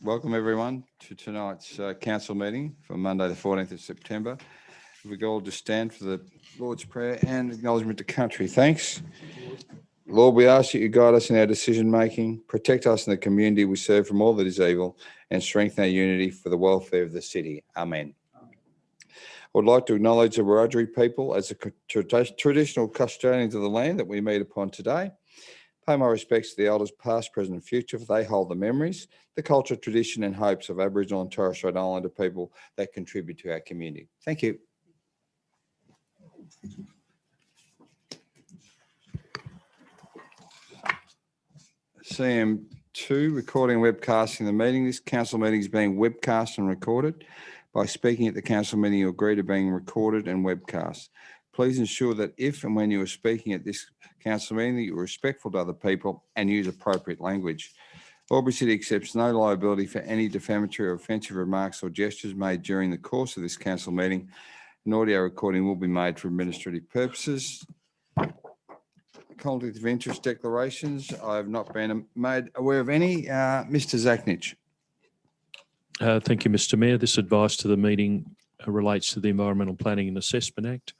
Welcome everyone to tonight's council meeting for Monday the 14th of September. We can all just stand for the Lord's Prayer and acknowledgement to country. Thanks. Lord, we ask that you guide us in our decision making, protect us in the community we serve from all that is evil, and strengthen our unity for the welfare of the city. Amen. I would like to acknowledge the Wiradjuri people as the traditional custodians of the land that we meet upon today. Pay my respects to the elders past, present and future, for they hold the memories, the culture, tradition and hopes of Aboriginal and Torres Strait Islander people that contribute to our community. Thank you. CM2, recording and webcasting the meeting. This council meeting is being webcast and recorded. By speaking at the council meeting, you agree to being recorded and webcast. Please ensure that if and when you are speaking at this council meeting, that you are respectful to other people and use appropriate language. Albury City accepts no liability for any defamatory or offensive remarks or gestures made during the course of this council meeting. An audio recording will be made for administrative purposes. Conflict of interest declarations. I have not been made aware of any. Mr. Zachnich. Thank you, Mr. Mayor. This advice to the meeting relates to the Environmental Planning and Assessment Act.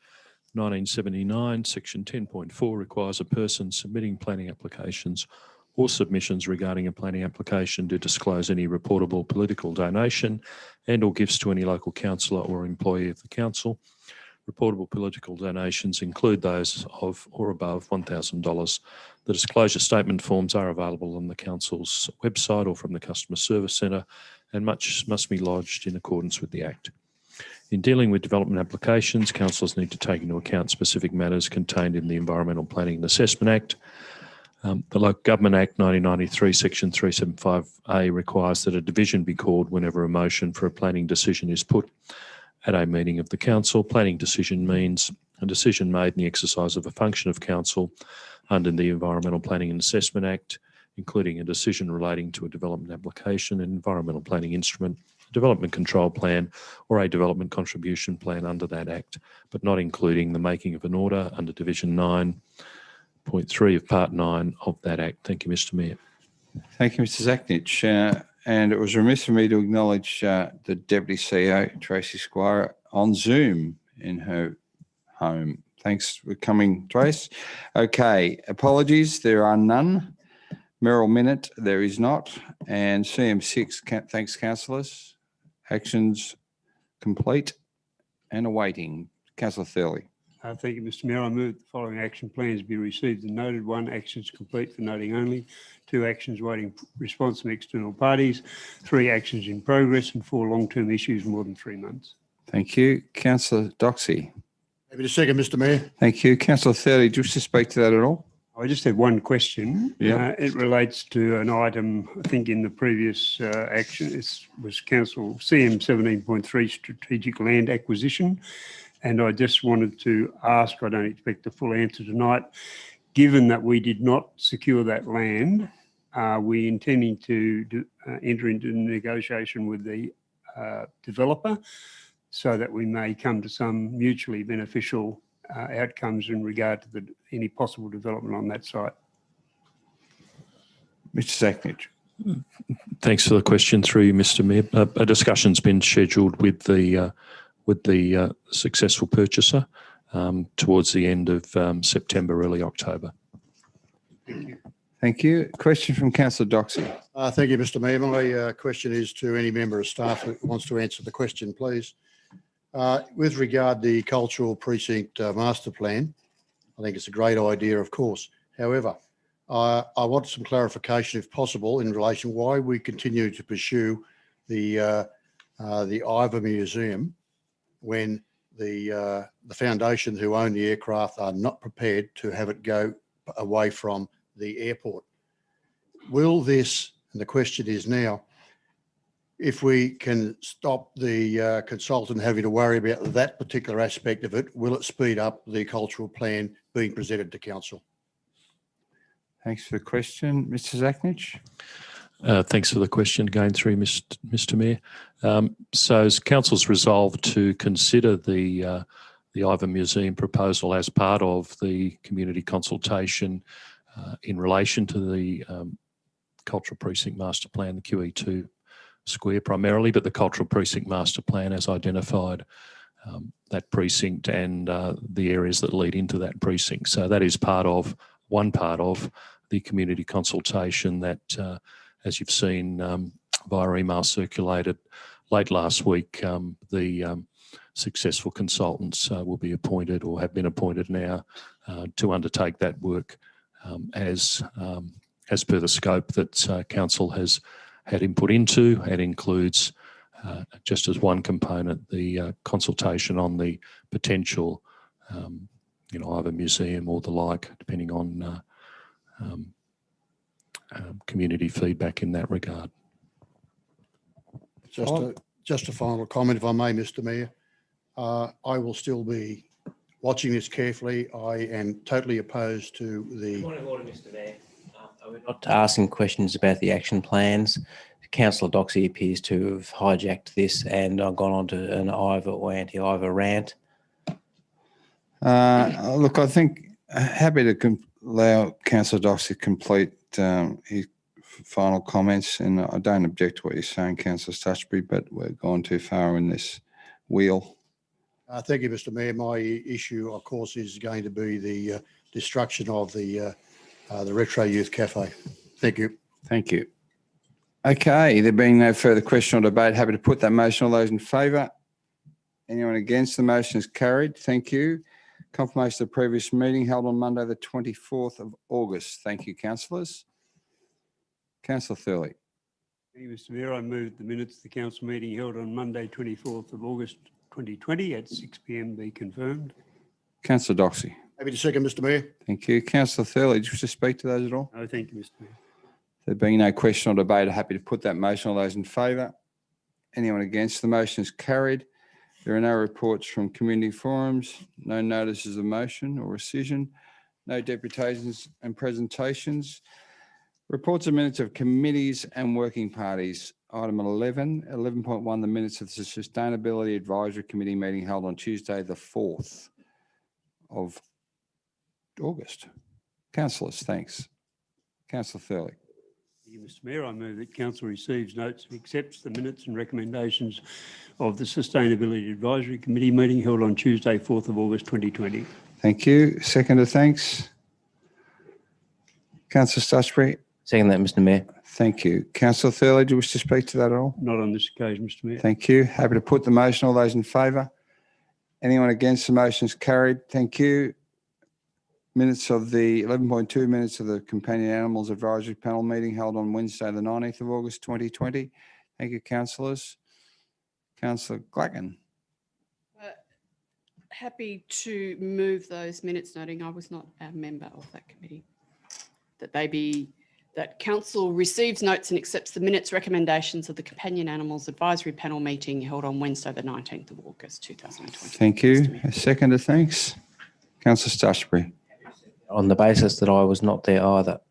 1979, Section 10.4 requires a person submitting planning applications or submissions regarding a planning application to disclose any reportable political donation and or gifts to any local councillor or employee of the council. Reportable political donations include those of or above $1,000. The disclosure statement forms are available on the council's website or from the Customer Service Centre, and much must be lodged in accordance with the Act. In dealing with development applications, councillors need to take into account specific matters contained in the Environmental Planning and Assessment Act. The Local Government Act 1993, Section 375A requires that a division be called whenever a motion for a planning decision is put at a meeting of the council. Planning decision means a decision made in the exercise of a function of council under the Environmental Planning and Assessment Act, including a decision relating to a development application, an environmental planning instrument, a development control plan, or a development contribution plan under that Act, but not including the making of an order under Division 9.3 of Part 9 of that Act. Thank you, Mr. Mayor. Thank you, Mr. Zachnich. And it was remiss for me to acknowledge the Deputy CEO, Tracy Squire, on Zoom in her home. Thanks for coming, Trace. Okay, apologies, there are none. Merrill Minute, there is not. And CM6, thanks, councillors. Actions complete and awaiting. Councillor Thurley. Thank you, Mr. Mayor. I move the following action plans be received and noted. 1, actions complete for noting only. 2, actions waiting response from external parties. 3, actions in progress. And 4, long-term issues more than 3 months. Thank you. Councillor Doxey. Happy to second, Mr. Mayor. Thank you. Councillor Thurley, do you wish to speak to that at all? I just have one question. Yeah. It relates to an item, I think in the previous action, it was Council CM 17.3 Strategic Land Acquisition. And I just wanted to ask, I don't expect a full answer tonight, given that we did not secure that land, are we intending to enter into negotiation with the developer so that we may come to some mutually beneficial outcomes in regard to any possible development on that site? Mr. Zachnich. Thanks for the question through you, Mr. Mayor. A discussion's been scheduled with the successful purchaser towards the end of September, early October. Thank you. Thank you. Question from Councillor Doxey. Thank you, Mr. Mayor. My question is to any member of staff who wants to answer the question, please. With regard to the cultural precinct master plan, I think it's a great idea, of course. However, I want some clarification, if possible, in relation why we continue to pursue the Ivor Museum when the foundation who own the aircraft are not prepared to have it go away from the airport. Will this, and the question is now, if we can stop the consultant having to worry about that particular aspect of it, will it speed up the cultural plan being presented to council? Thanks for the question. Mr. Zachnich. Thanks for the question again through Mr. Mayor. So as council's resolved to consider the Ivor Museum proposal as part of the community consultation in relation to the Cultural Precinct Master Plan, the QE2 Square primarily, but the Cultural Precinct Master Plan has identified that precinct and the areas that lead into that precinct. So that is one part of the community consultation that, as you've seen via email circulated late last week, the successful consultants will be appointed or have been appointed now to undertake that work as per the scope that Council has had input into. It includes, just as one component, the consultation on the potential, either museum or the like, depending on community feedback in that regard. Just a final comment, if I may, Mr. Mayor. I will still be watching this carefully. I am totally opposed to the. Point of order, Mr. Mayor. We're not asking questions about the action plans. Councillor Doxey appears to have hijacked this and gone on to an either or anti-either rant. Look, I think happy to allow Councillor Doxey to complete his final comments, and I don't object to what you're saying, Councillor Stutchbury, but we're gone too far in this wheel. Thank you, Mr. Mayor. My issue, of course, is going to be the destruction of the Retro Youth Cafe. Thank you. Thank you. Okay, there being no further question or debate, happy to put that motion. All those in favour? Anyone against? The motion is carried. Thank you. Confirmation of the previous meeting held on Monday, the 24th of August. Thank you, councillors. Councillor Thurley. Thank you, Mr. Mayor. I move the minutes of the council meeting held on Monday, 24th of August 2020 at 6 p.m. be confirmed. Councillor Doxey. Happy to second, Mr. Mayor. Thank you. Councillor Thurley, do you wish to speak to those at all? No, thank you, Mr. Mayor. There being no question or debate, I'm happy to put that motion. All those in favour? Anyone against? The motion is carried. There are no reports from community forums, no notices of motion or rescission, no deputations and presentations. Reports of minutes of committees and working parties. Item 11.1, the minutes of the Sustainability Advisory Committee meeting held on Tuesday, the 4th of August. Councillors, thanks. Councillor Thurley. Thank you, Mr. Mayor. I move that council receives, notes and accepts the minutes and recommendations of the Sustainability Advisory Committee meeting held on Tuesday, 4th of August 2020. Thank you. Seconder, thanks. Councillor Stutchbury. Second that, Mr. Mayor. Thank you. Councillor Thurley, do you wish to speak to that at all? Not on this occasion, Mr. Mayor. Thank you. Happy to put the motion. All those in favour? Anyone against? The motion is carried. Thank you. Minutes of the 11.2 minutes of the Companion Animals Advisory Panel meeting held on Wednesday, the 19th of August 2020. Thank you, councillors. Councillor Glacken. Happy to move those minutes, noting I was not a member of that committee. That council receives, notes and accepts the minutes recommendations of the Companion Animals Advisory Panel meeting held on Wednesday, the 19th of August 2020. Thank you. A seconder, thanks. Councillor Stutchbury. On the basis that I was not there either.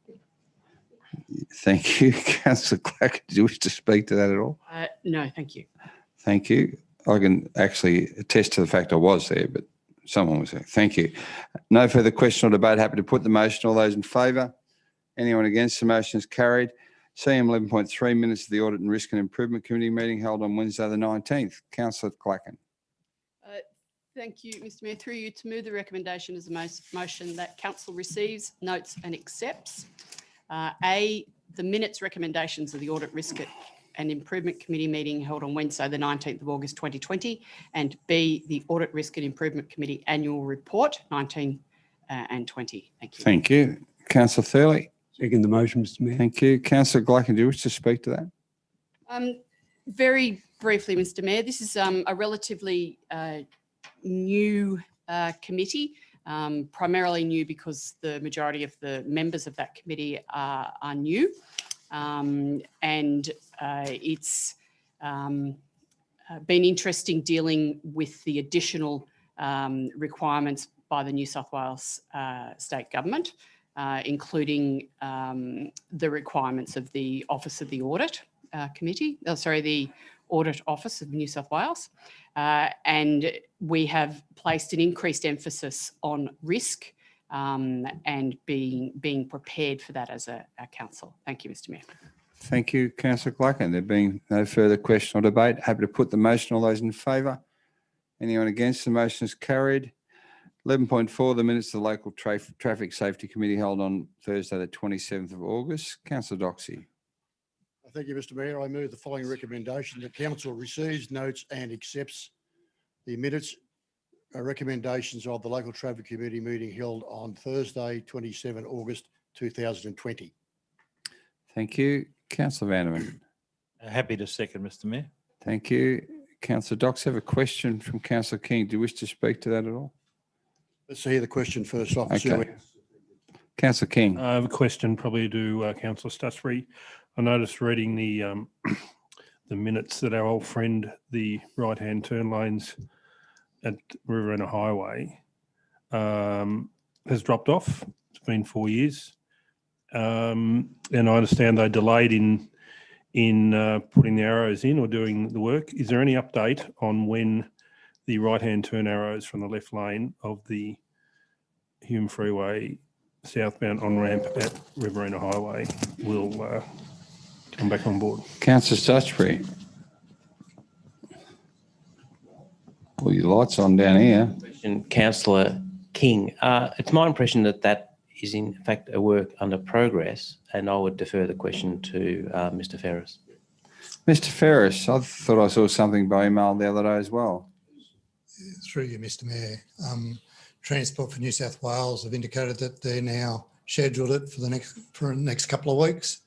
Thank you. Councillor Clack, do you wish to speak to that at all? No, thank you. Thank you. I can actually attest to the fact I was there, but someone was there. Thank you. No further question or debate. Happy to put the motion. All those in favour? Anyone against? The motion is carried. CM 11.3 minutes of the Audit and Risk and Improvement Committee meeting held on Wednesday the 19th. Councillor Clacken. Thank you, Mr. Mayor. Through you to move the recommendation as a motion that council receives, notes and accepts. A, the minutes recommendations of the Audit, Risk and Improvement Committee meeting held on Wednesday, the 19th of August 2020, and B, the Audit, Risk and Improvement Committee annual report 19 and 20. Thank you. Thank you. Councillor Thurley. Second the motion, Mr. Mayor. Thank you. Councillor Glacken, do you wish to speak to that? Very briefly, Mr. Mayor, this is a relatively new committee, primarily new because the majority of the members of that committee are new, and it's been interesting dealing with the additional requirements by the New South Wales state government, including the requirements of the Office of the Audit Committee, the Audit Office of New South Wales. And we have placed an increased emphasis on risk and being prepared for that as a council. Thank you, Mr. Mayor. Thank you, Councillor Gluckin. There being no further question or debate, happy to put the motion. All those in favour? Anyone against? The motion is carried. 11.4, the minutes of the local traffic safety committee held on Thursday, the 27th of August. Councillor Doxey. Thank you, Mr Mayor. I move the following recommendation: that council receives, notes and accepts the minutes recommendations of the local traffic committee meeting held on Thursday, 27 August 2020. Thank you. Councillor Vanderman. Happy to second, Mr Mayor. Thank you. Councillor Dox, I have a question from Councillor King. Do you wish to speak to that at all? Let's hear the question first, officer. Okay. Councillor King. I have a question probably to Councillor Stutchbury. I noticed reading the minutes that our old friend, the right-hand turn lanes at Riverina Highway has dropped off. It's been 4 years. And I understand they delayed in putting the arrows in or doing the work. Is there any update on when the right-hand turn arrows from the left lane of the Hume Freeway southbound on-ramp at Riverina Highway will come back on board? Councillor Stutchbury. Well, your light's on down here. And Councillor King, it's my impression that that is in fact a work under progress, and I would defer the question to Mr Ferris. Mr Ferris, I thought I saw something by email the other day as well. Through you, Mr Mayor. Transport for New South Wales have indicated that they're now scheduled it for the next couple of weeks.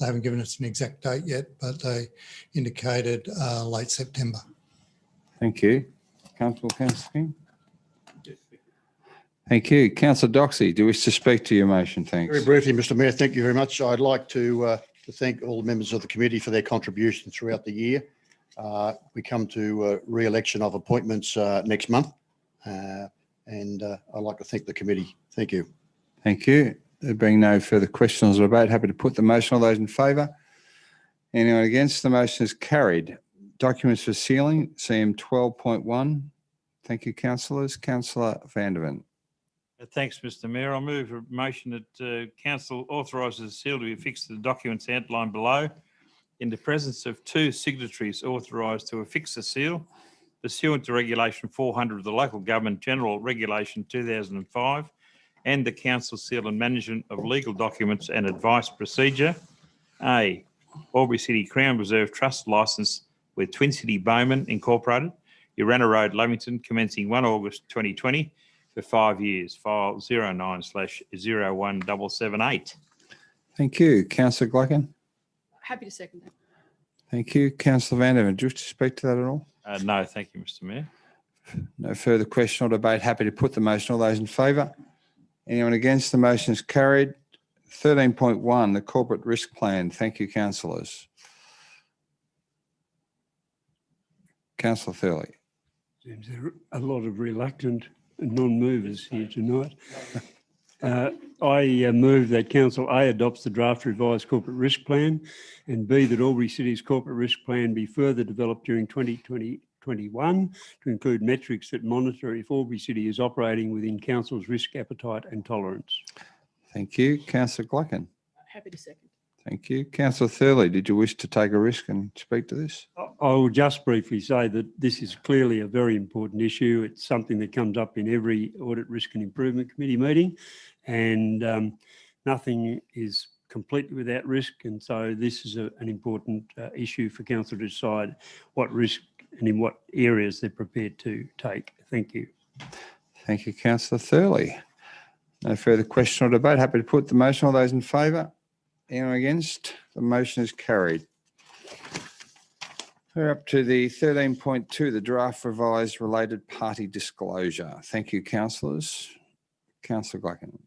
They haven't given us an exact date yet, but they indicated late September. Thank you. Comfortable, Councillor King? Thank you. Councillor Doxey, do you wish to speak to your motion? Thanks. Very briefly, Mr Mayor, thank you very much. I'd like to thank all the members of the committee for their contribution throughout the year. We come to re-election of appointments next month, and I'd like to thank the committee. Thank you. Thank you. There being no further questions or debate, happy to put the motion. All those in favour? Anyone against? The motion is carried. Documents for sealing, CM 12.1. Thank you, councillors. Councillor Vanderman. Thanks, Mr Mayor. I move a motion that Council authorises the seal to be affixed to the documents outlined below in the presence of two signatories authorised to affix the seal pursuant to Regulation 400 of the Local Government General Regulation 2005 and the Council Seal and Management of Legal Documents and Advice Procedure. A. Albury City Crown Reserve Trust Licence with Twin City Bowman Incorporated, Urana Road, Lavington, commencing 1 August 2020 for 5 years. File 09/01778. Thank you. Councillor Gluckin. Happy to second that. Thank you. Councillor Vanderman, do you wish to speak to that at all? No, thank you, Mr Mayor. No further question or debate. Happy to put the motion. All those in favour? Anyone against? The motion is carried. 13.1, the corporate risk plan. Thank you, councillors. Councillor Thurley. Seems there are a lot of reluctant non-movers here tonight. I move that Council A adopts the draft revised corporate risk plan, and B, that Albury City's corporate risk plan be further developed during 2021 to include metrics that monitor if Albury City is operating within Council's risk appetite and tolerance. Thank you. Councillor Gluckin. Happy to second. Thank you. Councillor Thurley, did you wish to take a risk and speak to this? I will just briefly say that this is clearly a very important issue. It's something that comes up in every Audit, Risk and Improvement Committee meeting, and nothing is completely without risk. And so this is an important issue for Council to decide what risk and in what areas they're prepared to take. Thank you. Thank you, Councillor Thurley. No further question or debate. Happy to put the motion. All those in favour? Anyone against? The motion is carried. We're up to the 13.2, the draft revised related party disclosure. Thank you, councillors. Councillor Gluckin.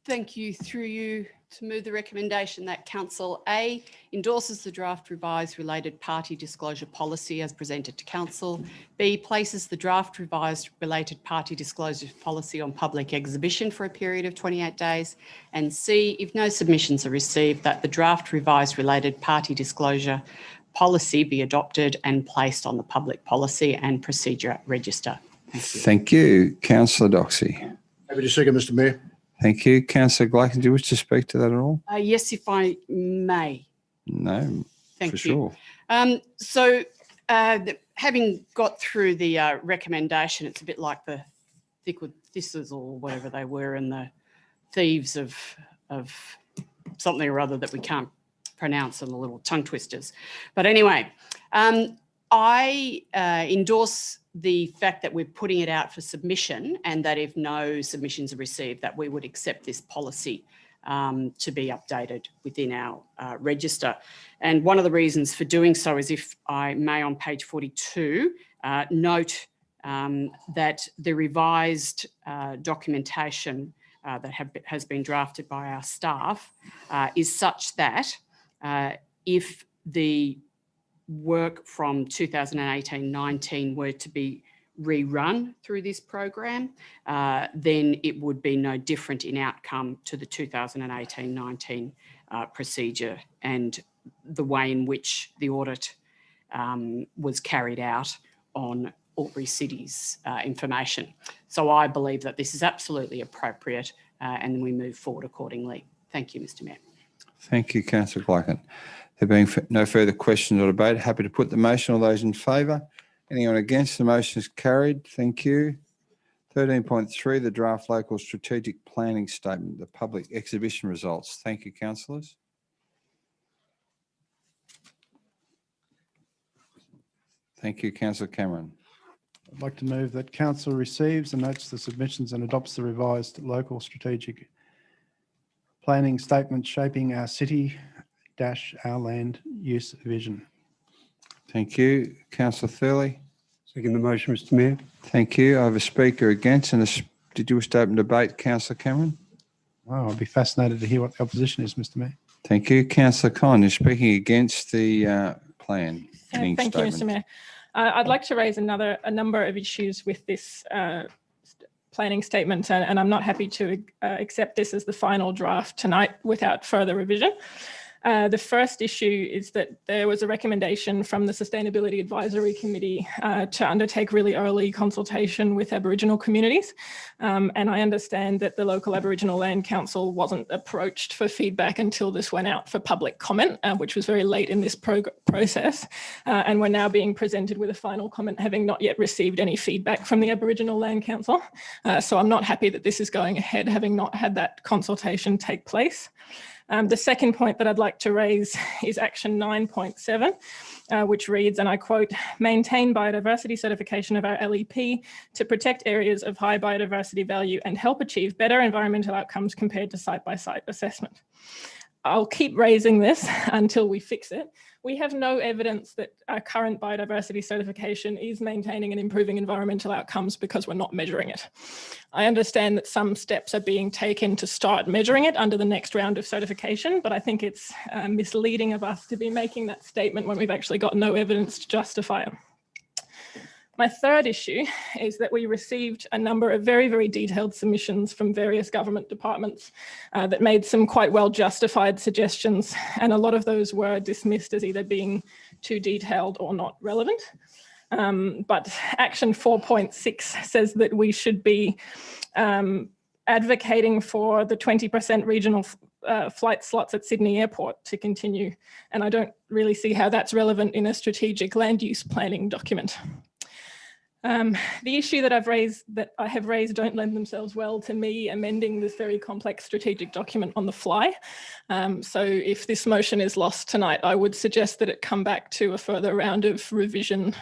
Thank you. Through you to move the recommendation that Council A endorses the draft revised related party disclosure policy as presented to Council. B, places the draft revised related party disclosure policy on public exhibition for a period of 28 days. And C, if no submissions are received, that the draft revised related party disclosure policy be adopted and placed on the public policy and procedure register. Thank you. Councillor Doxey. Happy to second, Mr Mayor. Thank you. Councillor Glacken, do you wish to speak to that at all? Yes, if I may. No, Thank for you. sure. Having got through the recommendation, it's a bit like the thistles or whatever they were and the thieves of something or other that we can't pronounce and the little tongue twisters. But anyway, I endorse the fact that we're putting it out for submission and that if no submissions are received, that we would accept this policy to be updated within our register. And one of the reasons for doing so is, if I may, on page 42, note that the revised documentation that has been drafted by our staff is such that if the work from 2018-19 were to be rerun through this program, then it would be no different in outcome to the 2018-19 procedure and the way in which the audit was carried out on Albury City's information. So I believe that this is absolutely appropriate and we move forward accordingly. Thank you, Mr. Mayor. Thank you, Councillor Glacken. There being no further questions or debate, happy to put the motion. All those in favour? Anyone against? The motion is carried. Thank you. 13.3, the draft local strategic planning statement, the public exhibition results. Thank you, councillors. Thank you, Councillor Cameron. I'd like to move that council receives and notes the submissions and adopts the revised local strategic planning statement shaping our city - our land use vision. Thank you. Councillor Thurley. Second the motion, Mr. Mayor. Thank you. I have a speaker against. And did you wish to open debate, Councillor Cameron? Oh, I'd be fascinated to hear what the opposition is, Mr. Mayor. Thank you. Councillor Con, you're speaking against the plan. Thank you, Mr. Mayor. I'd like to raise a number of issues with this planning statement, and I'm not happy to accept this as the final draft tonight without further revision. The first issue is that there was a recommendation from the Sustainability Advisory Committee to undertake really early consultation with Aboriginal communities. And I understand that the local Aboriginal Land Council wasn't approached for feedback until this went out for public comment, which was very late in this process. And we're now being presented with a final comment, having not yet received any feedback from the Aboriginal Land Council. So I'm not happy that this is going ahead, having not had that consultation take place. The second point that I'd like to raise is action 9.7, which reads, and I quote, maintain biodiversity certification of our LEP to protect areas of high biodiversity value and help achieve better environmental outcomes compared to site-by-site assessment. I'll keep raising this until we fix it. We have no evidence that our current biodiversity certification is maintaining and improving environmental outcomes because we're not measuring it. I understand that some steps are being taken to start measuring it under the next round of certification, but I think it's misleading of us to be making that statement when we've actually got no evidence to justify it. My third issue is that we received a number of very, very detailed submissions from various government departments that made some quite well justified suggestions, and a lot of those were dismissed as either being too detailed or not relevant. But action 4.6 says that we should be advocating for the 20% regional flight slots at Sydney Airport to continue, and I don't really see how that's relevant in a strategic land use planning document. The issue that I have raised don't lend themselves well to me amending this very complex strategic document on the fly. So if this motion is lost tonight, I would suggest that it come back to a further round of revision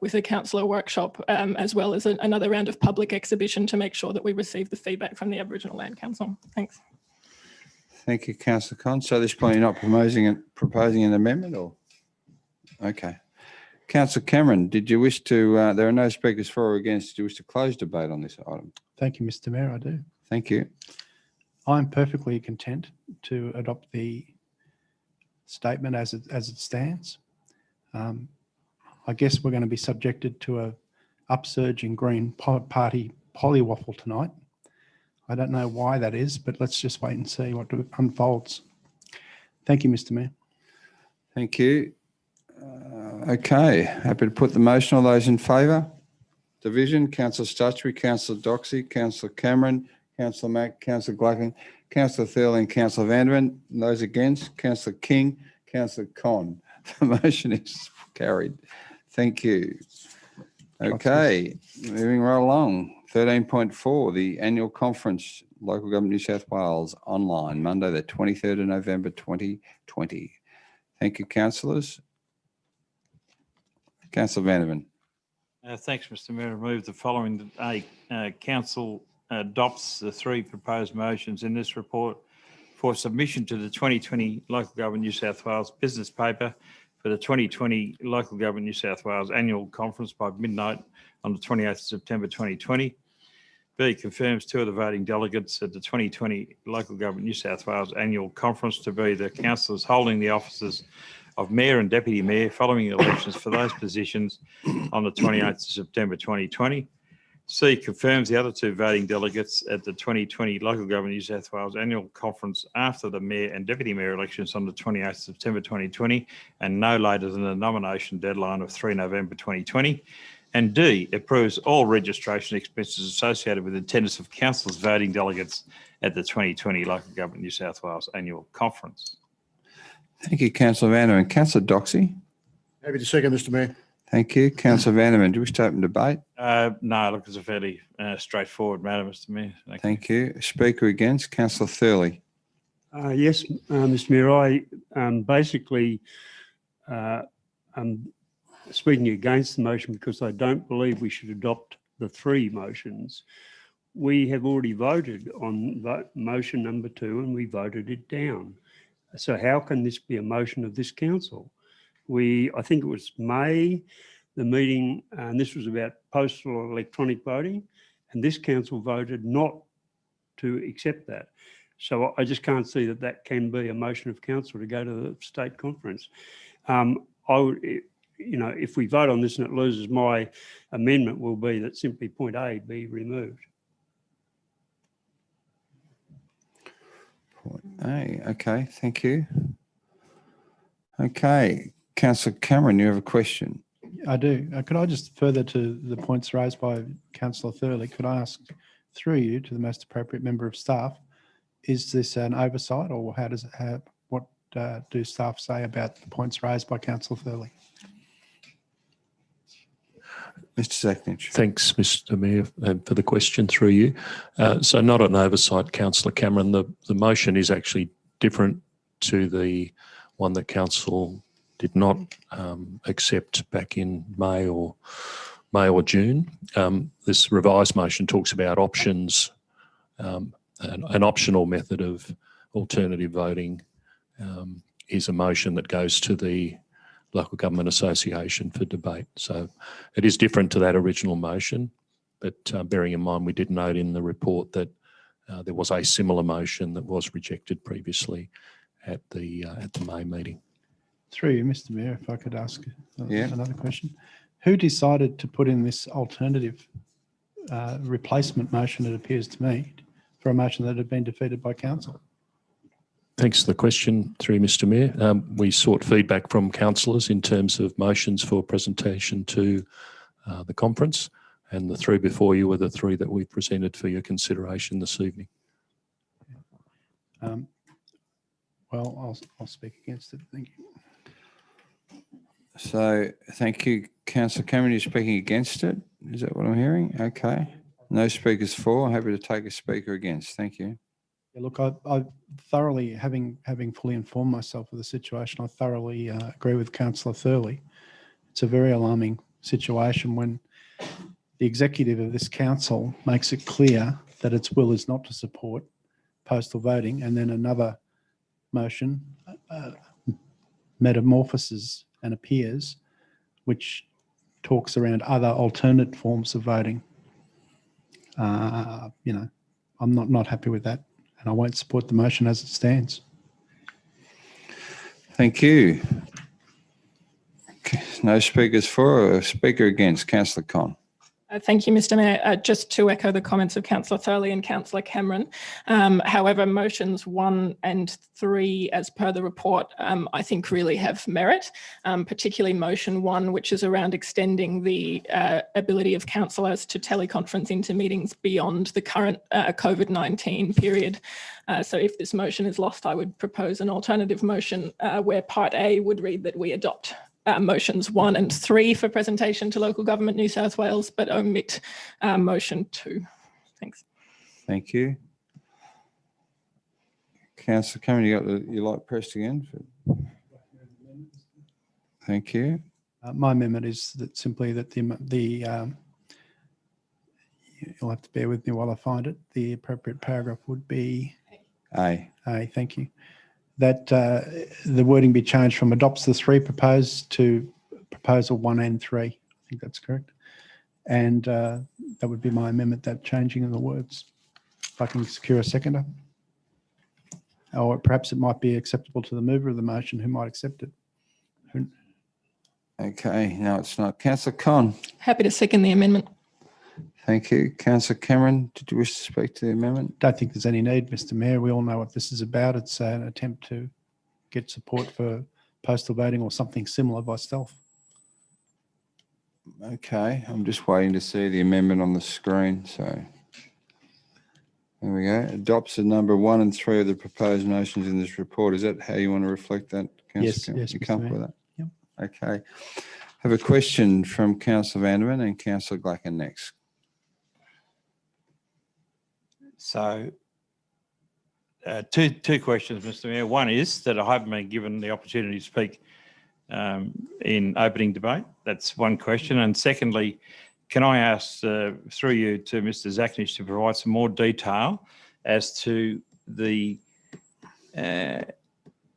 with a councillor workshop, as well as another round of public exhibition to make sure that we receive the feedback from the Aboriginal Land Council. Thanks. Thank you, Councillor Con. So at this point, you're not proposing an amendment, or? Okay. Councillor Cameron, did you wish to, there are no speakers for or against, did you wish to close debate on this item? Thank you, Mr. Mayor, I do. Thank you. I'm perfectly content to adopt the statement as it stands. I guess we're going to be subjected to a upsurge in Green Party polywaffle tonight. I don't know why that is, but let's just wait and see what unfolds. Thank you, Mr. Mayor. Thank you. Okay, happy to put the motion. All those in favour? Division, Councillor Stutchbury, Councillor Doxey, Councillor Cameron, Councillor Mack, Councillor Gluckin, Councillor Thurley and Councillor Vanderman. Those against, Councillor King, Councillor Con. The motion is carried. Thank you. Okay, moving right along. 13.4, the annual conference, Local Government New South Wales, online, Monday, the 23rd of November, 2020. Thank you, councillors. Councillor Vanderman. Thanks, Mr. Mayor. I move the following that Council adopts the three proposed motions in this report for submission to the 2020 Local Government New South Wales business paper for the 2020 Local Government New South Wales annual conference by midnight on the 28th of September 2020. B, confirms two of the voting delegates at the 2020 Local Government New South Wales annual conference to be the councillors holding the offices of Mayor and Deputy Mayor following the elections for those positions on the 28th of September 2020. C, confirms the other two voting delegates at the 2020 Local Government New South Wales annual conference after the Mayor and Deputy Mayor elections on the 28th of September 2020 and no later than the nomination deadline of 3 November 2020. And D, approves all registration expenses associated with attendance of councillors voting delegates at the 2020 Local Government New South Wales annual conference. Thank you, Councillor Vanderman. Councillor Doxey. Happy to second, Mr. Mayor. Thank you. Councillor Vanderman, do you wish to open debate? No, look, it's a fairly straightforward matter, Mr. Mayor. Thank you. Speaker against, Councillor Thurley. Yes, Mr. Mayor, I basically am speaking against the motion because I don't believe we should adopt the three motions. We have already voted on motion number 2 and we voted it down. So how can this be a motion of this council? I think it was May, the meeting, and this was about postal or electronic voting, and this council voted not to accept that. So I just can't see that that can be a motion of council to go to the state conference. I would, if we vote on this and it loses, my amendment will be that simply point A be removed. Point A, okay, thank you. Okay, Councillor Cameron, you have a question. I do. Could I just further to the points raised by Councillor Thurley, could I ask through you to the most appropriate member of staff, is this an oversight or what do staff say about the points raised by Councillor Thurley? Mr. Zachnich. Thanks, Mr. Mayor, for the question through you. So not an oversight, Councillor Cameron. The motion is actually different to the one that Council did not accept back in May or June. This revised motion talks about options, an optional method of alternative voting is a motion that goes to the Local Government Association for debate. So it is different to that original motion, but bearing in mind we did note in the report that there was a similar motion that was rejected previously at the May meeting. Through you, Mr. Mayor, if I could ask Yeah. another question. Who decided to put in this alternative replacement motion, it appears to me, for a motion that had been defeated by council? Thanks for the question through Mr. Mayor. We sought feedback from councillors in terms of motions for presentation to the conference, and the three before you were the three that we presented for your consideration this evening. Well, I'll speak against it. Thank you. So thank you, Councillor Cameron. You're speaking against it. Is that what I'm hearing? Okay. No speakers for. I'm happy to take a speaker against. Thank you. Yeah, look, I thoroughly, having fully informed myself of the situation, I thoroughly agree with Councillor Thurley. It's a very alarming situation when the executive of this council makes it clear that its will is not to support postal voting, and then another motion metamorphoses and appears, which talks around other alternate forms of voting. I'm not happy with that, and I won't support the motion as it stands. Thank you. Okay. No speakers for or a speaker against. Councillor Con. Thank you, Mr. Mayor. Just to echo the comments of Councillor Thurley and Councillor Cameron. However, motions 1 and 3, as per the report, I think really have merit, particularly motion 1, which is around extending the ability of councillors to teleconference into meetings beyond the current COVID-19 period. So if this motion is lost, I would propose an alternative motion where part A would read that we adopt motions 1 and 3 for presentation to Local Government New South Wales, but omit motion 2. Thanks. Thank you. Councillor Cameron, you got your light pressed again? Thank you. My amendment is that simply that you'll have to bear with me while I find it. The appropriate paragraph would be A. Thank you. That the wording be changed from adopts the 3 proposed to proposal 1 and 3. I think that's correct. And that would be my amendment, that changing of the words. If I can secure a seconder. Or perhaps it might be acceptable to the mover of the motion who might accept it. Okay, no, it's not. Councillor Con. Happy to second the amendment. Thank you. Councillor Cameron, did you wish to speak to the amendment? Don't think there's any need, Mr. Mayor. We all know what this is about. It's an attempt to get support for postal voting or something similar by stealth. Okay, I'm just waiting to see the amendment on the screen. So there we go. Adopts the number 1 and 3 of the proposed motions in this report. Is that how you want to reflect that, Councillor? Yes, You Mr. comfortable Mayor. with that? Yep. Okay. I have a question from Councillor Vanderman and Councillor Glacken next. So two questions, Mr. Mayor. One is that I haven't been given the opportunity to speak in opening debate. That's one question. And secondly, can I ask through you to Mr. Zachnich to provide some more detail as to the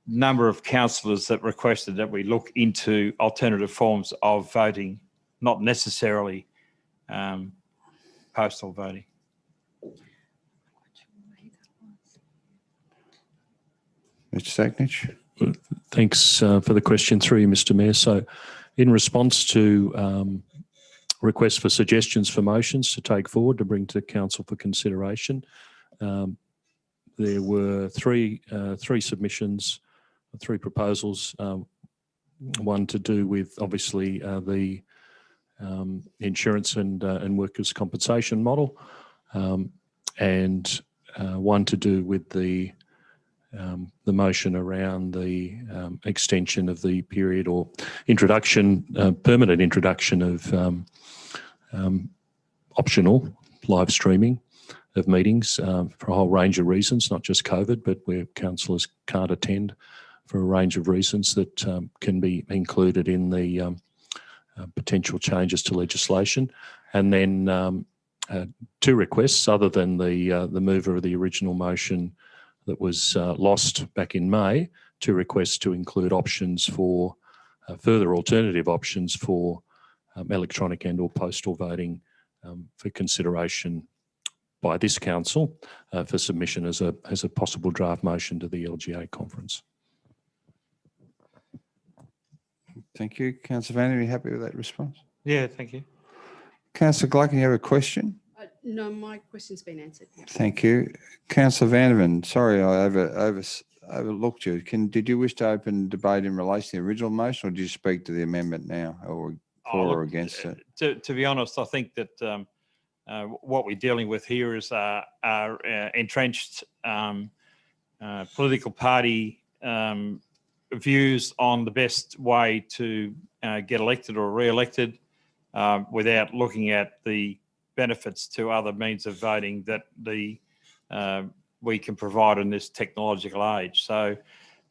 number of councillors that requested that we look into alternative forms of voting, not necessarily postal voting? Mr. Zachnich. Thanks for the question through you, Mr. Mayor. So in response to requests for suggestions for motions to take forward to bring to council for consideration, there were three submissions, 3 proposals, one to do with obviously the insurance and workers' compensation model, and one to do with the motion around the extension of the period or introduction, permanent introduction of optional live streaming of meetings for a whole range of reasons, not just COVID, but where councillors can't attend for a range of reasons that can be included in the potential changes to legislation. And then 2 requests other than the mover of the original motion that was lost back in May, 2 requests to include options for further alternative options for electronic and or postal voting for consideration by this council for submission as a possible draft motion to the LGA conference. Thank you. Councillor Vanderman, are you happy with that response? Yeah, thank you. Councillor Glacken, you have a question? No, my question's been answered. Yeah. Thank you. Councillor Vanderman, sorry I overlooked you. Did you wish to open debate in relation to the original motion, or did you speak to the amendment now, or for or against it? To be honest, I think that what we're dealing with here is our entrenched political party views on the best way to get elected or re-elected without looking at the benefits to other means of voting that we can provide in this technological age. So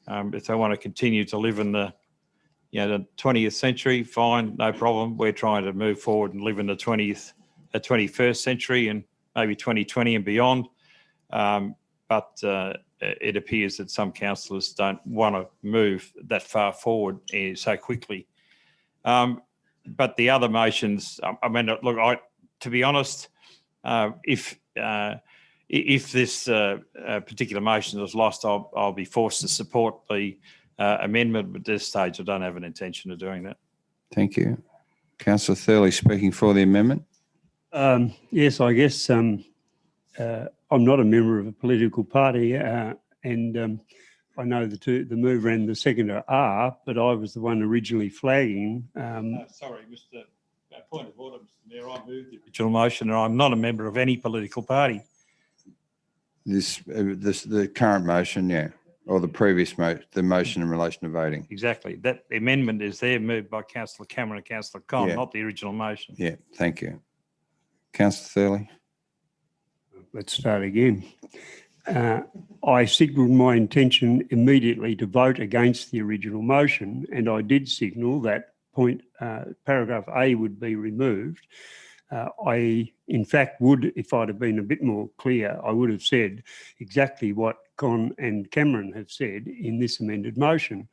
if they want to continue to live in the 20th century, fine, no problem. We're trying to move forward and live in the 21st century and maybe 2020 and beyond. But it appears that some councillors don't want to move that far forward so quickly. But the other motions, I mean, look, to be honest, if this particular motion is lost, I'll be forced to support the amendment. But at this stage, I don't have an intention of doing that. Thank you. Councillor Thurley speaking for the amendment. Yes, I guess I'm not a member of a political party, and I know the mover and the seconder are, but I was the one originally flagging. Sorry, Mr. Point of order, Mr. Mayor. I moved the original motion, and I'm not a member of any political party. The current motion, yeah, or the previous the motion in relation to voting. Exactly. That amendment is there, moved by Councillor Cameron and Councillor Con, Yeah. not the original motion. Yeah, thank you. Councillor Thurley. Let's start again. I signalled my intention immediately to vote against the original motion, and I did signal that paragraph A would be removed. I, in fact, would, if I'd have been a bit more clear, I would have said exactly what Con and Cameron have said in this amended motion.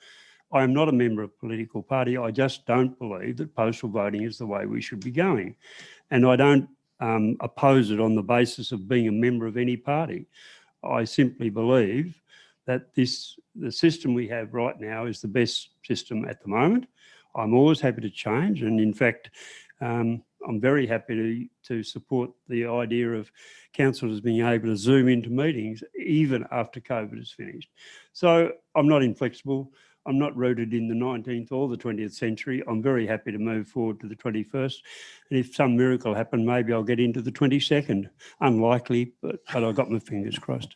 I am not a member of a political party. I just don't believe that postal voting is the way we should be going. And I don't oppose it on the basis of being a member of any party. I simply believe that the system we have right now is the best system at the moment. I'm always happy to change, and in fact, I'm very happy to support the idea of councillors being able to Zoom into meetings even after COVID is finished. So I'm not inflexible. I'm not rooted in the 19th or the 20th century. I'm very happy to move forward to the 21st. And if some miracle happened, maybe I'll get into the 22nd. Unlikely, but I've got my fingers crossed.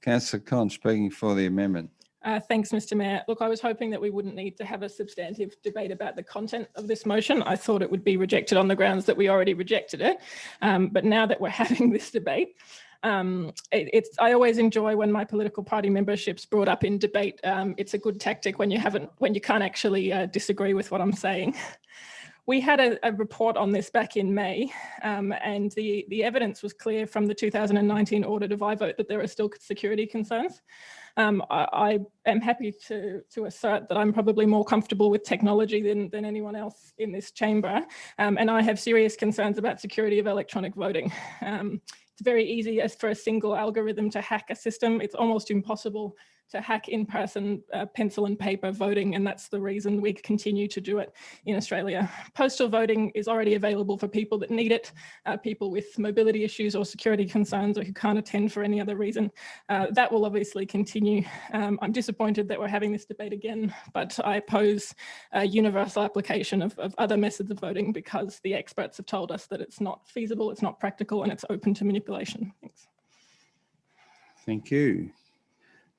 Councillor Con, speaking for the amendment. Thanks, Mr. Mayor. Look, I was hoping that we wouldn't need to have a substantive debate about the content of this motion. I thought it would be rejected on the grounds that we already rejected it. But now that we're having this debate, I always enjoy when my political party membership's brought up in debate. It's a good tactic when you can't actually disagree with what I'm saying. We had a report on this back in May, and the evidence was clear from the 2019 audit of iVote that there are still security concerns. I am happy to assert that I'm probably more comfortable with technology than anyone else in this chamber, and I have serious concerns about security of electronic voting. It's very easy for a single algorithm to hack a system. It's almost impossible to hack in-person pencil and paper voting, and that's the reason we continue to do it in Australia. Postal voting is already available for people that need it, people with mobility issues or security concerns or who can't attend for any other reason. That will obviously continue. I'm disappointed that we're having this debate again, but I oppose a universal application of other methods of voting because the experts have told us that it's not feasible, it's not practical, and it's open to manipulation. Thanks. Thank you.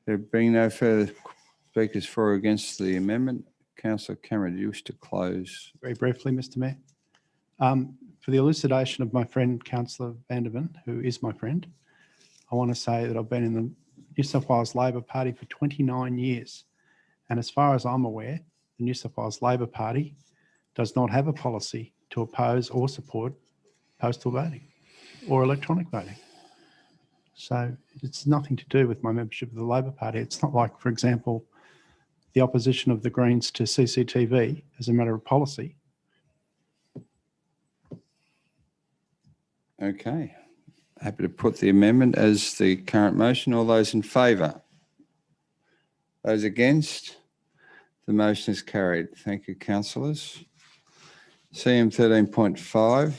There being no further speakers for or against the amendment, Councillor Cameron, do you wish to close? Very briefly, Mr. Mayor. For the elucidation of my friend, Councillor Vanderven, who is my friend, I want to say that I've been in the New South Wales Labor Party for 29 years. And as far as I'm aware, the New South Wales Labor Party does not have a policy to oppose or support postal voting or electronic voting. So it's nothing to do with my membership of the Labor Party. It's not like, for example, the opposition of the Greens to CCTV as a matter of policy. Okay. Happy to put the amendment as the current motion. All those in favour? Those against? The motion is carried. Thank you, councillors. CM 13.5.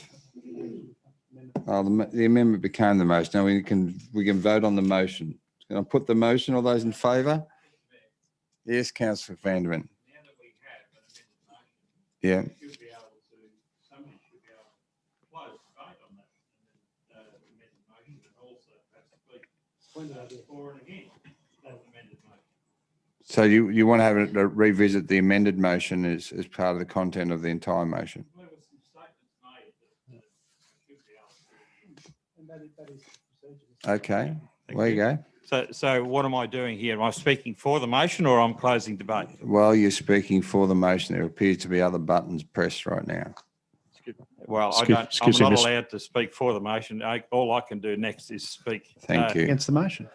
The amendment became the motion. Now we can vote on the motion. Can I put the motion? All those in favour? Yes, Councillor Vanderman. Yeah. So you want to have a revisit the amended motion as part of the content of the entire motion? Okay, there you go. So what am I doing here? Am I speaking for the motion or I'm closing debate? While you're speaking for the motion, there appears to be other buttons pressed right now. Well, I'm not allowed to speak for the motion. All I can do next is speak. Thank you. Against the motion.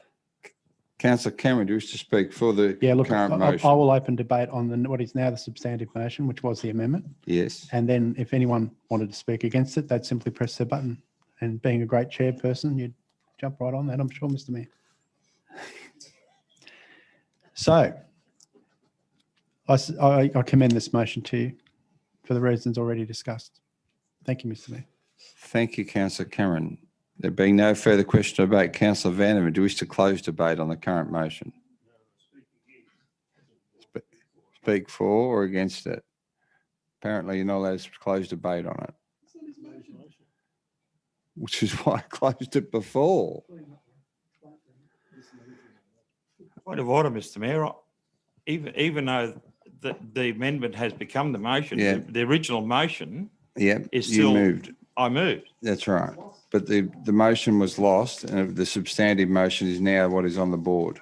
Councillor Cameron, do you wish to speak for the current motion? I will open debate on what is now the substantive motion, which was the amendment. Yes. And then if anyone wanted to speak against it, they'd simply press their button. And being a great chairperson, you'd jump right on that, I'm sure, Mr. Mayor. So I commend this motion to you for the reasons already discussed. Thank you, Mr Mayor. Thank you, councillor Cameron. There being no further question or debate, councillor Vanderman, do you wish to close debate on the current motion? Speak for or against it? Apparently you're not allowed to close debate on it. Which is why I closed it before. Point of order, Mr Mayor. Even though the amendment has become the motion, Yeah. the original motion Yeah, is you still. moved. I moved. That's right. But the motion was lost and the substantive motion is now what is on the board,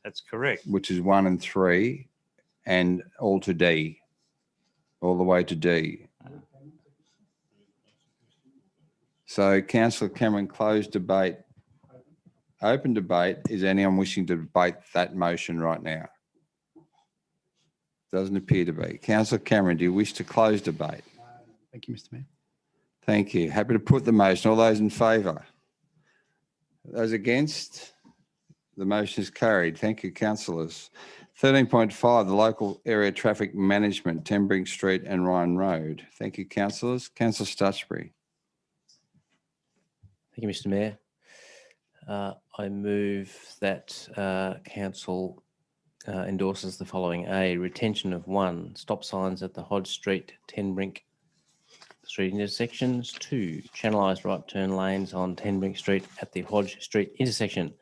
That's correct. which is 1 and 3 and all to D, all the way to D. So councillor Cameron, closed debate. Open debate. Is anyone wishing to debate that motion right now? Doesn't appear to be. Councillor Cameron, do you wish to close debate? Thank you, Mr Mayor. Thank you. Happy to put the motion. All those in favour? Those against? The motion is carried. Thank you, councillors. 13.5, the local area traffic management, Tenbrink Street and Ryan Road. Thank you, councillors. Councillor Stutchbury. Thank you, Mr Mayor. I move that council endorses the following. A, retention of 1, stop signs at the Hodge Street, Tenbrink Street intersections. 2, channelized right turn lanes on Tenbrink Street at the Hodge Street intersection.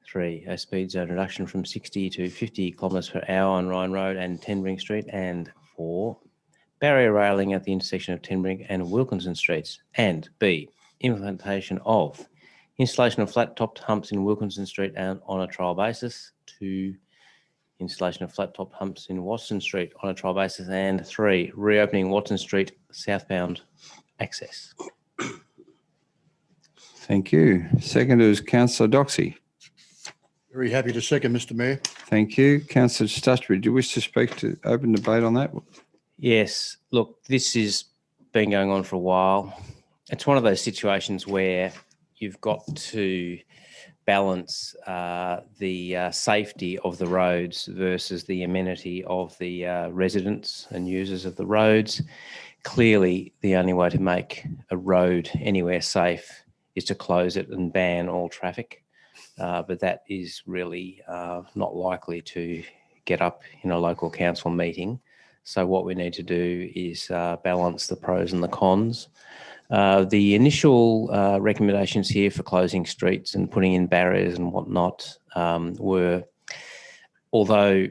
3, a speed zone reduction from 60 to 50 kilometres per hour on Ryan Road and Tenbrink Street. And 4, barrier railing at the intersection of Tenbrink and Wilkinson Streets. And B, implementation of installation of flat-topped humps in Wilkinson Street and on a trial basis. 2, installation of flat-topped humps in Watson Street on a trial basis. And 3, reopening Watson Street southbound access. Thank you. Second is councillor Doxey. Very happy to second, Mr Mayor. Thank you. Councillor Stutchbury, do you wish to speak to open debate on that? Yes, look, this has been going on for a while. It's one of those situations where you've got to balance the safety of the roads versus the amenity of the residents and users of the roads. Clearly, the only way to make a road anywhere safe is to close it and ban all traffic. But that is really not likely to get up in a local council meeting. So what we need to do is balance the pros and the cons. The initial recommendations here for closing streets and putting in barriers and whatnot were, although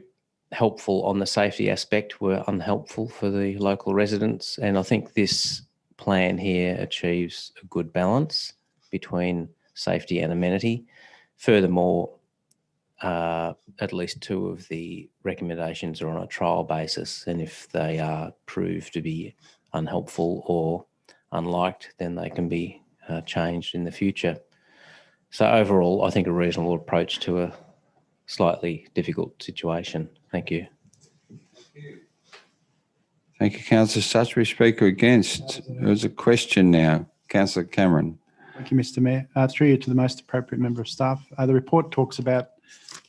helpful on the safety aspect, were unhelpful for the local residents. And I think this plan here achieves a good balance between safety and amenity. Furthermore, at least 2 of the recommendations are on a trial basis, and if they are proved to be unhelpful or unliked, then they can be changed in the future. So overall, I think a reasonable approach to a slightly difficult situation. Thank you. Thank you, councillor Stutchbury. Speaker against. There's a question now. Councillor Cameron. Thank you, Mr Mayor. Through you to the most appropriate member of staff. The report talks about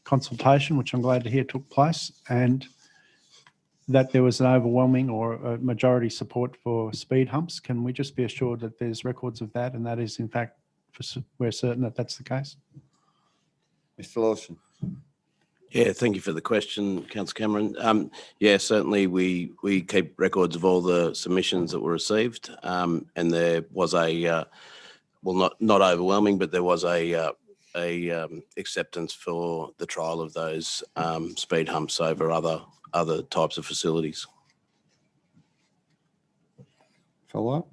consultation, which I'm glad to hear took place, and that there was an overwhelming or a majority support for speed humps. Can we just be assured that there's records of that, and that is in fact, we're certain that that's the case? Mr Lawson. Yeah, thank you for the question, Councillor Cameron. Yeah, certainly we keep records of all the submissions that were received, and there was a well, not overwhelming, but there was a acceptance for the trial of those speed humps over other types of facilities. Follow up?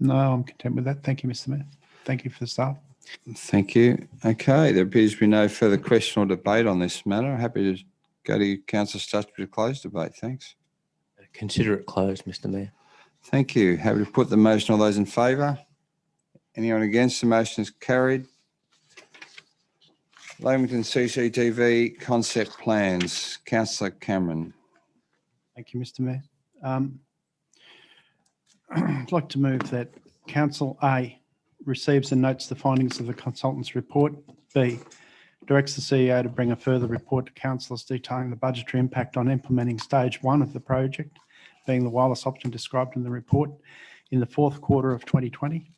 No, I'm content with that. Thank you, Mr Mayor. Thank you for the staff. Thank you. Okay, there appears to be no further question or debate on this matter. Happy to go to councillor Stutchbury to close debate. Thanks. Consider it closed, Mr Mayor. Thank you. Happy to put the motion. All those in favour? Anyone against? The motion is carried. Leamington CCTV concept plans. Councillor Cameron. Thank you, Mr Mayor. I'd like to move that Council A receives and notes the findings of the consultant's report. B, directs the CEO to bring a further report to councillors detailing the budgetary impact on implementing stage 1 of the project being the wireless option described in the report in the fourth quarter of 2020.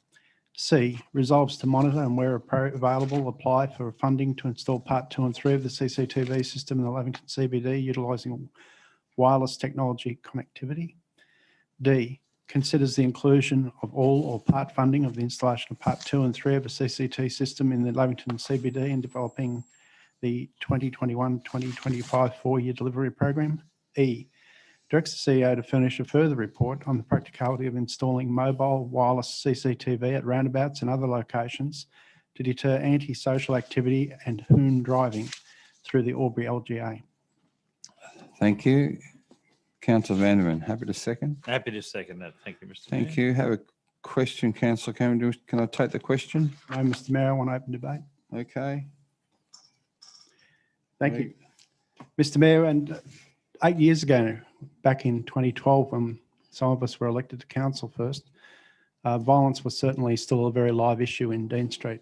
C, resolves to monitor and where available, apply for funding to install part 2 and 3 of the CCTV system in the Lavington CBD utilising wireless technology connectivity. D, considers the inclusion of all or part funding of the installation of part 2 and 3 of a CCT system in the Lavington CBD in developing the 2021-2025 4-year delivery program. E, directs the CEO to furnish a further report on the practicality of installing mobile wireless CCTV at roundabouts and other locations to deter antisocial activity and hoon driving through the Albury LGA. Thank you. Councillor Vanderman, happy to second. Happy to second that. Thank you, Mr. Mayor. Thank you. Have a question, Councillor Cameron. Can I take the question? No, Mr. Mayor, I want open debate. Okay. Thank you. Mr. Mayor, and 8 years ago, back in 2012, when some of us were elected to council first, violence was certainly still a very live issue in Dean Street.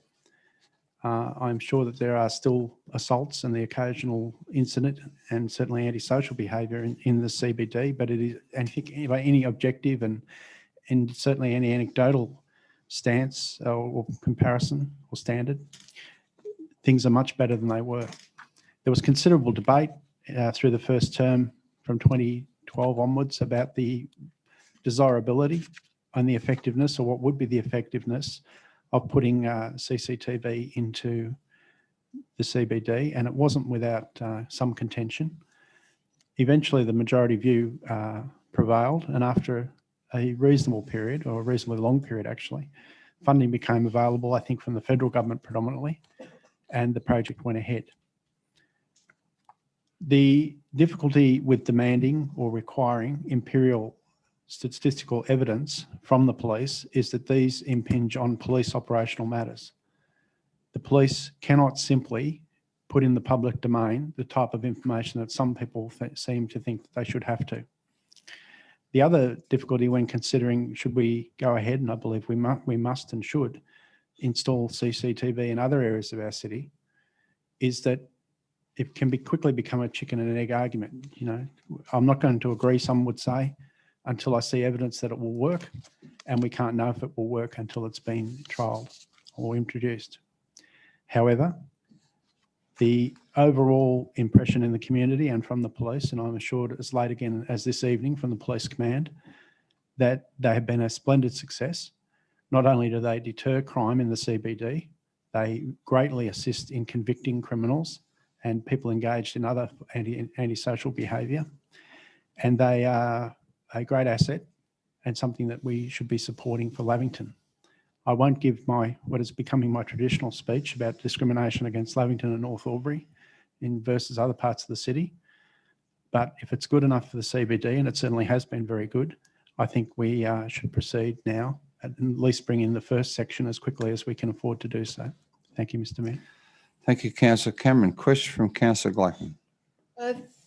I'm sure that there are still assaults and the occasional incident and certainly antisocial behaviour in the CBD, but it is, I think, any objective and certainly any anecdotal stance or comparison or standard, things are much better than they were. There was considerable debate through the first term from 2012 onwards about the desirability and the effectiveness, or what would be the effectiveness of putting CCTV into the CBD, and it wasn't without some contention. Eventually, the majority view prevailed, and after a reasonable period, or a reasonably long period actually, funding became available, I think, from the federal government predominantly, and the project went ahead. The difficulty with demanding or requiring imperial statistical evidence from the police is that these impinge on police operational matters. The police cannot simply put in the public domain the type of information that some people seem to think that they should have to. The other difficulty when considering should we go ahead, and I believe we must and should, install CCTV in other areas of our city, is that it can quickly become a chicken and egg argument. You know, I'm not going to agree, some would say, until I see evidence that it will work, and we can't know if it will work until it's been trialled or introduced. However, the overall impression in the community and from the police, and I'm assured as late again as this evening from the police command, that they have been a splendid success. Not only do they deter crime in the CBD, they greatly assist in convicting criminals and people engaged in other antisocial behaviour. And they are a great asset and something that we should be supporting for Lavington. I won't give what is becoming my traditional speech about discrimination against Lavington and North Albury versus other parts of the city. But if it's good enough for the CBD, and it certainly has been very good, I think we should proceed now, at least bring in the first section as quickly as we can afford to do so. Thank you, Mr. Mayor. Thank you, Councillor Cameron. Question from Councillor Glackman.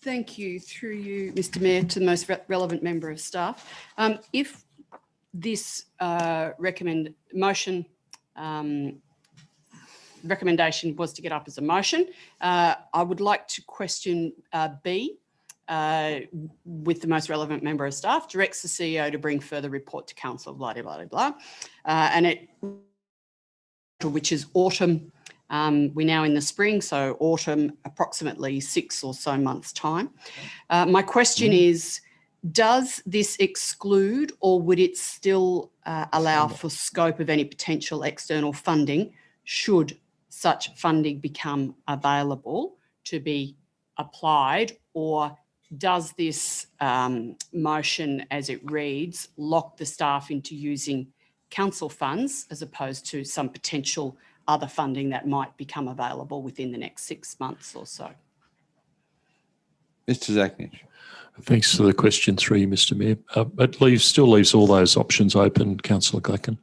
Thank you, through you, Mr. Mayor, to the most relevant member of staff. If this recommendation was to get up as a motion, I would like to question B with the most relevant member of staff, directs the CEO to bring further report to council, blah, blah, blah, blah, and which is autumn. We're now in the spring, so autumn, approximately 6 or so months' time. My question is, does this exclude, or would it still allow for scope of any potential external funding should such funding become available to be applied, or does this motion as it reads lock the staff into using council funds as opposed to some potential other funding that might become available within the next 6 months or so? Mr. Zachnich. Thanks for the question, through you, Mr. Mayor. It still leaves all those options open, Councillor Glacken.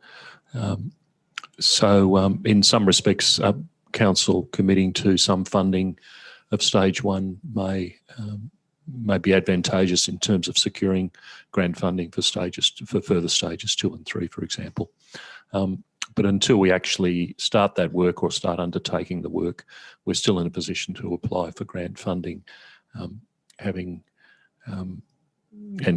In some respects, council committing to some funding of stage 1 may be advantageous in terms of securing grant funding for further stages 2 and 3, for example. But until we actually start that work or start undertaking the work, we're still in a position to apply for grant funding, having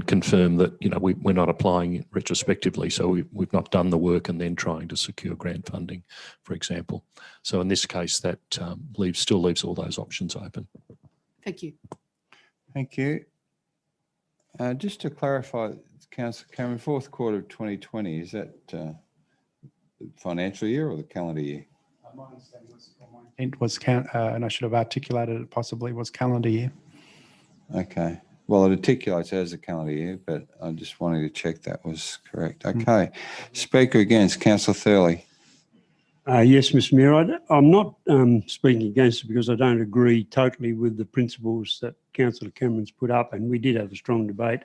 confirm that, we're not applying it retrospectively. So we've not done the work and then trying to secure grant funding, for example. So in this case, that still leaves all those options open. Thank you. Thank you. Just to clarify, Councillor Cameron, fourth quarter of 2020, is that the financial year or the calendar year? My understanding was, it was and I should have articulated it possibly, was calendar year. Okay. Well, it articulates as a calendar year, but I just wanted to check that was correct. Okay. Speaker against, Councillor Thurley. Yes, Mr Mayor, I'm not speaking against it because I don't agree totally with the principles that Councillor Cameron's put up, and we did have a strong debate.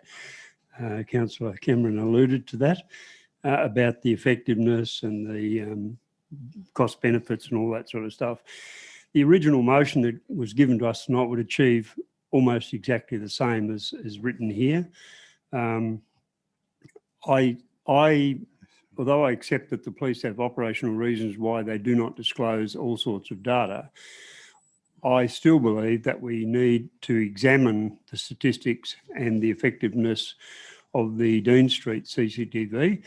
Councillor Cameron alluded to that, about the effectiveness and the cost benefits and all that sort of stuff. The original motion that was given to us tonight would achieve almost exactly the same as written here. Although I accept that the police have operational reasons why they do not disclose all sorts of data, I still believe that we need to examine the statistics and the effectiveness of the Dean Street CCTV.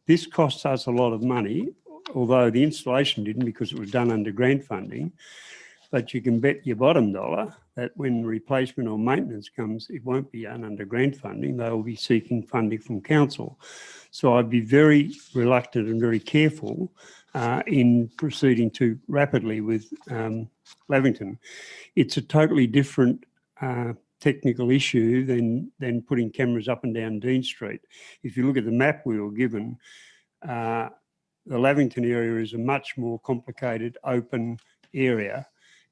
This costs us a lot of money, although the installation didn't because it was done under grant funding. But you can bet your bottom dollar that when replacement or maintenance comes, it won't be done under grant funding. They will be seeking funding from council. So I'd be very reluctant and very careful in proceeding too rapidly with Lavington. It's a totally different technical issue than putting cameras up and down Dean Street. If you look at the map we were given, the Lavington area is a much more complicated open area,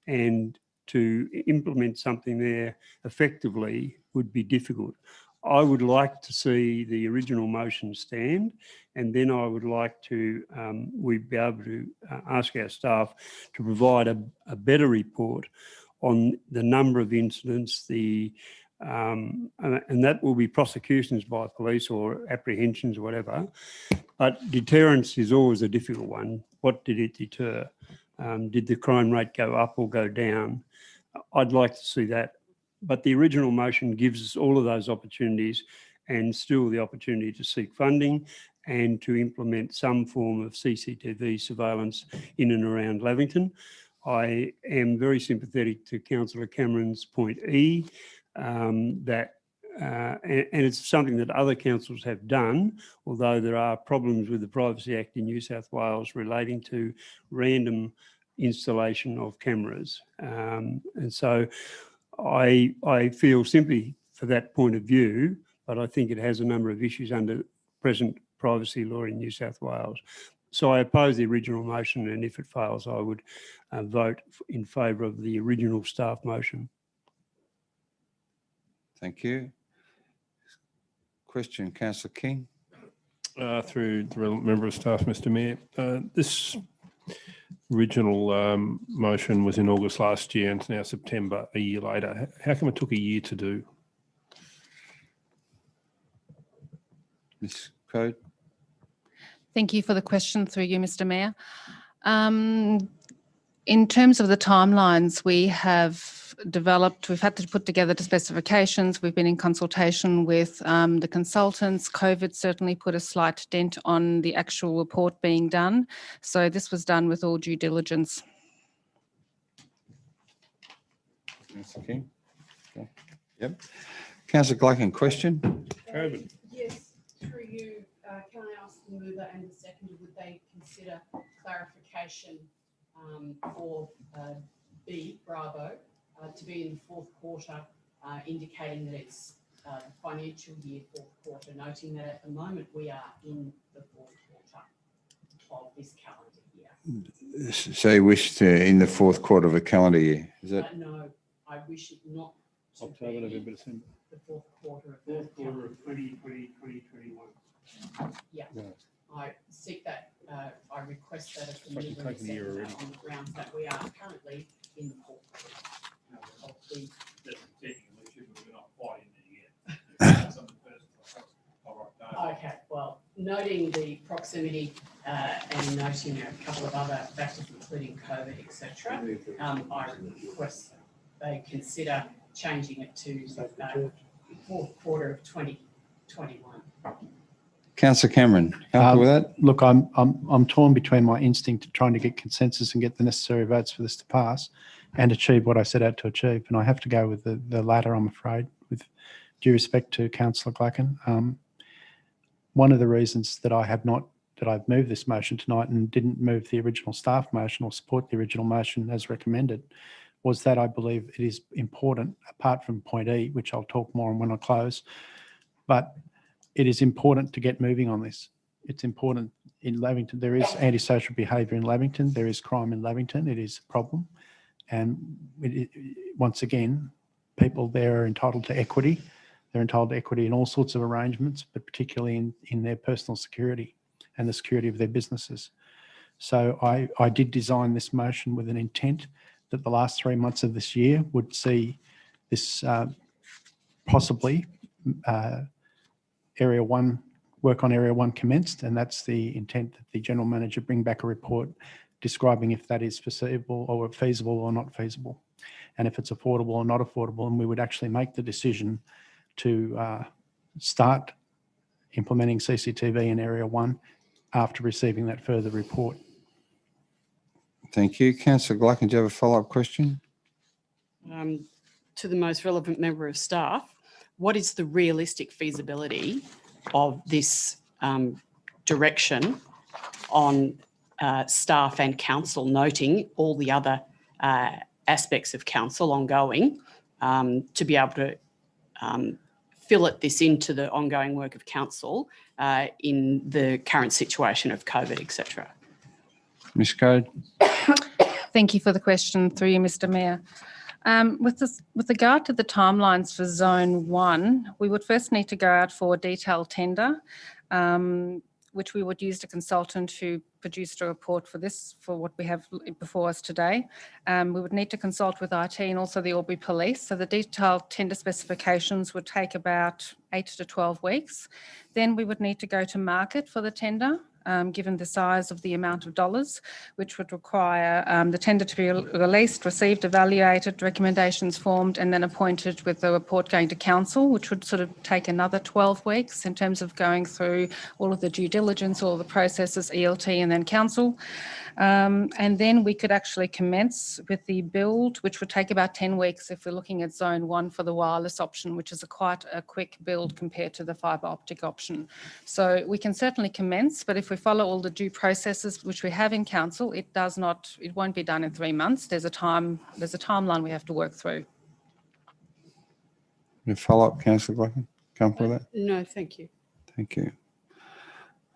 and to implement something there effectively would be difficult. I would like to see the original motion stand, and then I would like to, we'd be able to ask our staff to provide a better report on the number of incidents, and that will be prosecutions by police or apprehensions or whatever. But deterrence is always a difficult one. What did it deter? Did the crime rate go up or go down? I'd like to see that. But the original motion gives us all of those opportunities, and still the opportunity to seek funding and to implement some form of CCTV surveillance in and around Lavington. I am very sympathetic to Councillor Cameron's point E, that and it's something that other councils have done, although there are problems with the Privacy Act in New South Wales relating to random installation of cameras. And so I feel sympathy for that point of view, but I think it has a number of issues under present privacy law in New South Wales. So I oppose the original motion, and if it fails, I would vote in favour of the original staff motion. Thank you. Question, Councillor King. Through the relevant member of staff, Mr Mayor. This original motion was in August last year, and it's now September, a year later. How come it took a year to do? Ms. Code. Thank you for the question, through you, Mr Mayor. In terms of the timelines, we've had to put together the specifications. We've been in consultation with the consultants. COVID certainly put a slight dent on the actual report being done. So this was done with all due diligence. Councillor King. Okay. Yep. Councillor Gluckin, question? COVID. Yes, through you, can I ask the mover and the seconder, would they consider clarification for B, Bravo, to be in the fourth quarter, indicating that it's the financial year fourth quarter, noting that at the moment we are in the fourth quarter of this calendar year. So you wish to in the fourth quarter of a calendar year, is that? No, I wish it not to October, be November, December. the fourth quarter of Fourth the quarter calendar. of 2020, 2021. Yeah, I seek that, I request that of the like mover you're and taking a year seconder already. on the grounds that we are currently in the fourth quarter of the. Okay, well, noting the proximity and noting a couple of other factors, including COVID, etc., I request they consider changing it to fourth quarter of 2021. Councillor Cameron, comfortable with that? Look, I'm torn between my instinct to trying to get consensus and get the necessary votes for this to pass and achieve what I set out to achieve. And I have to go with the latter, I'm afraid, with due respect to Councillor Glacken. One of the reasons that I've moved this motion tonight and didn't move the original staff motion or support the original motion as recommended was that I believe it is important, apart from point E, which I'll talk more on when I close, but it is important to get moving on this. It's important in Lavington. There is antisocial behaviour in Lavington. There is crime in Lavington. It is a problem. And once again, people there are entitled to equity. They're entitled to equity in all sorts of arrangements, but particularly in their personal security and the security of their businesses. So I did design this motion with an intent that the last 3 months of this year would see this possibly Area 1, work on Area 1 commenced, and that's the intent that the General Manager bring back a report describing if that is feasible or not feasible, and if it's affordable or not affordable, and we would actually make the decision to start implementing CCTV in Area 1 after receiving that further report. Thank you. Councillor Glacken, do you have a follow-up question? To the most relevant member of staff, what is the realistic feasibility of this direction on staff and council, noting all the other aspects of council ongoing, to be able to fillet this into the ongoing work of council in the current situation of COVID, etc.? Ms. Code. Thank you for the question, through you, Mr. Mayor. With regard to the timelines for Zone 1, we would first need to go out for a detailed tender, which we would use a consultant who produced a report for what we have before us today. We would need to consult with IT and also the Albury Police. So the detailed tender specifications would take about 8 to 12 weeks. Then we would need to go to market for the tender, given the size of the amount of dollars, which would require the tender to be released, received, evaluated, recommendations formed, and then appointed with the report going to council, which would sort of take another 12 weeks in terms of going through all of the due diligence, all the processes, ELT, and then council. And then we could actually commence with the build, which would take about 10 weeks if we're looking at Zone 1 for the wireless option, which is quite a quick build compared to the fibre optic option. So we can certainly commence, but if we follow all the due processes which we have in council, it won't be done in 3 months. There's a timeline we have to work through. Your follow-up, Councillor Glacken? Comfortable with that? No, thank you. Thank you.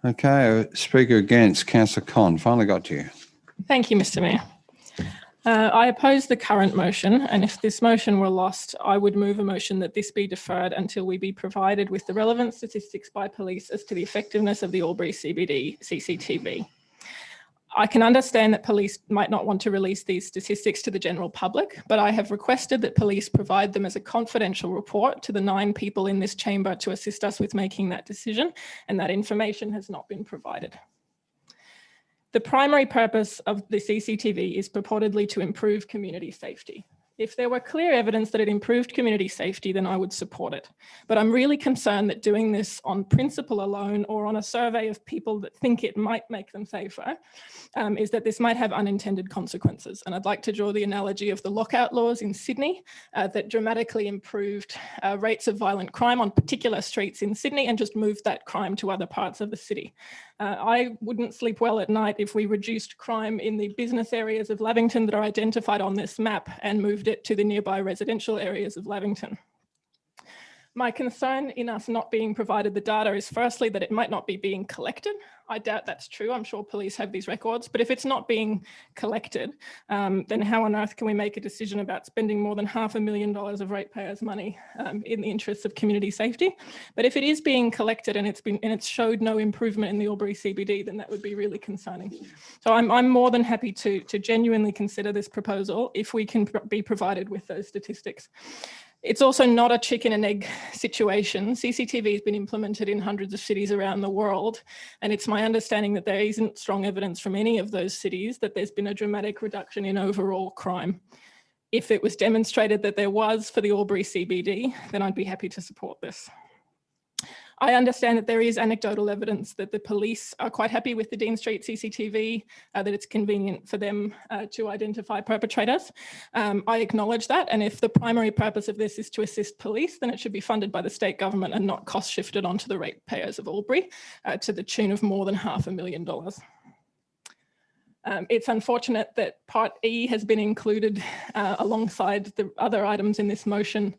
Okay, speaker against, Councillor Conn. Finally got to you. Thank you, Mr. Mayor. I oppose the current motion, and if this motion were lost, I would move a motion that this be deferred until we be provided with the relevant statistics by police as to the effectiveness of the Albury CBD CCTV. I can understand that police might not want to release these statistics to the general public, but I have requested that police provide them as a confidential report to the 9 people in this chamber to assist us with making that decision, and that information has not been provided. The primary purpose of the CCTV is purportedly to improve community safety. If there were clear evidence that it improved community safety, then I would support it. But I'm really concerned that doing this on principle alone or on a survey of people that think it might make them safer, is that this might have unintended consequences. And I'd like to draw the analogy of the lockout laws in Sydney that dramatically improved rates of violent crime on particular streets in Sydney and just moved that crime to other parts of the city. I wouldn't sleep well at night if we reduced crime in the business areas of Lavington that are identified on this map and moved it to the nearby residential areas of Lavington. My concern in us not being provided the data is firstly that it might not be being collected. I doubt that's true. I'm sure police have these records, but if it's not being collected, then how on earth can we make a decision about spending more than $500,000 of ratepayers' money in the interests of community safety? But if it is being collected and it's showed no improvement in the Albury CBD, then that would be really concerning. So I'm more than happy to genuinely consider this proposal if we can be provided with those statistics. It's also not a chicken and egg situation. CCTV has been implemented in hundreds of cities around the world, and it's my understanding that there isn't strong evidence from any of those cities that there's been a dramatic reduction in overall crime. If it was demonstrated that there was for the Albury CBD, then I'd be happy to support this. I understand that there is anecdotal evidence that the police are quite happy with the Dean Street CCTV, that it's convenient for them to identify perpetrators. I acknowledge that, and if the primary purpose of this is to assist police, then it should be funded by the state government and not cost shifted onto the ratepayers of Albury to the tune of more than $500,000. It's unfortunate that Part E has been included alongside the other items in this motion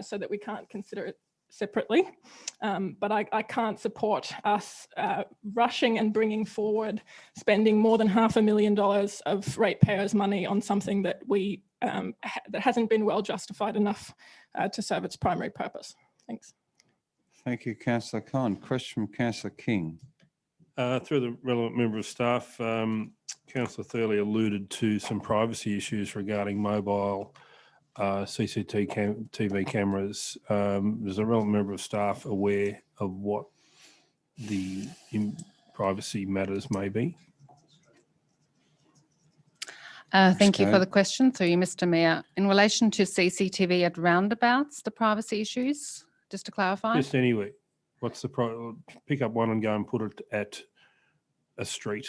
so that we can't consider it separately. But I can't support us rushing and bringing forward spending more than $500,000 of ratepayers' money on something that that hasn't been well justified enough to serve its primary purpose. Thanks. Thank you, Councillor Con. Question from Councillor King. Through the relevant member of staff, Councillor Thurley alluded to some privacy issues regarding mobile CCTV cameras. Is a relevant member of staff aware of what the privacy matters may be? Thank you for the question through you, Mr. Mayor. In relation to CCTV at roundabouts, the privacy issues, just to clarify? Just anywhere. What's the pick up one and go and put it at a street?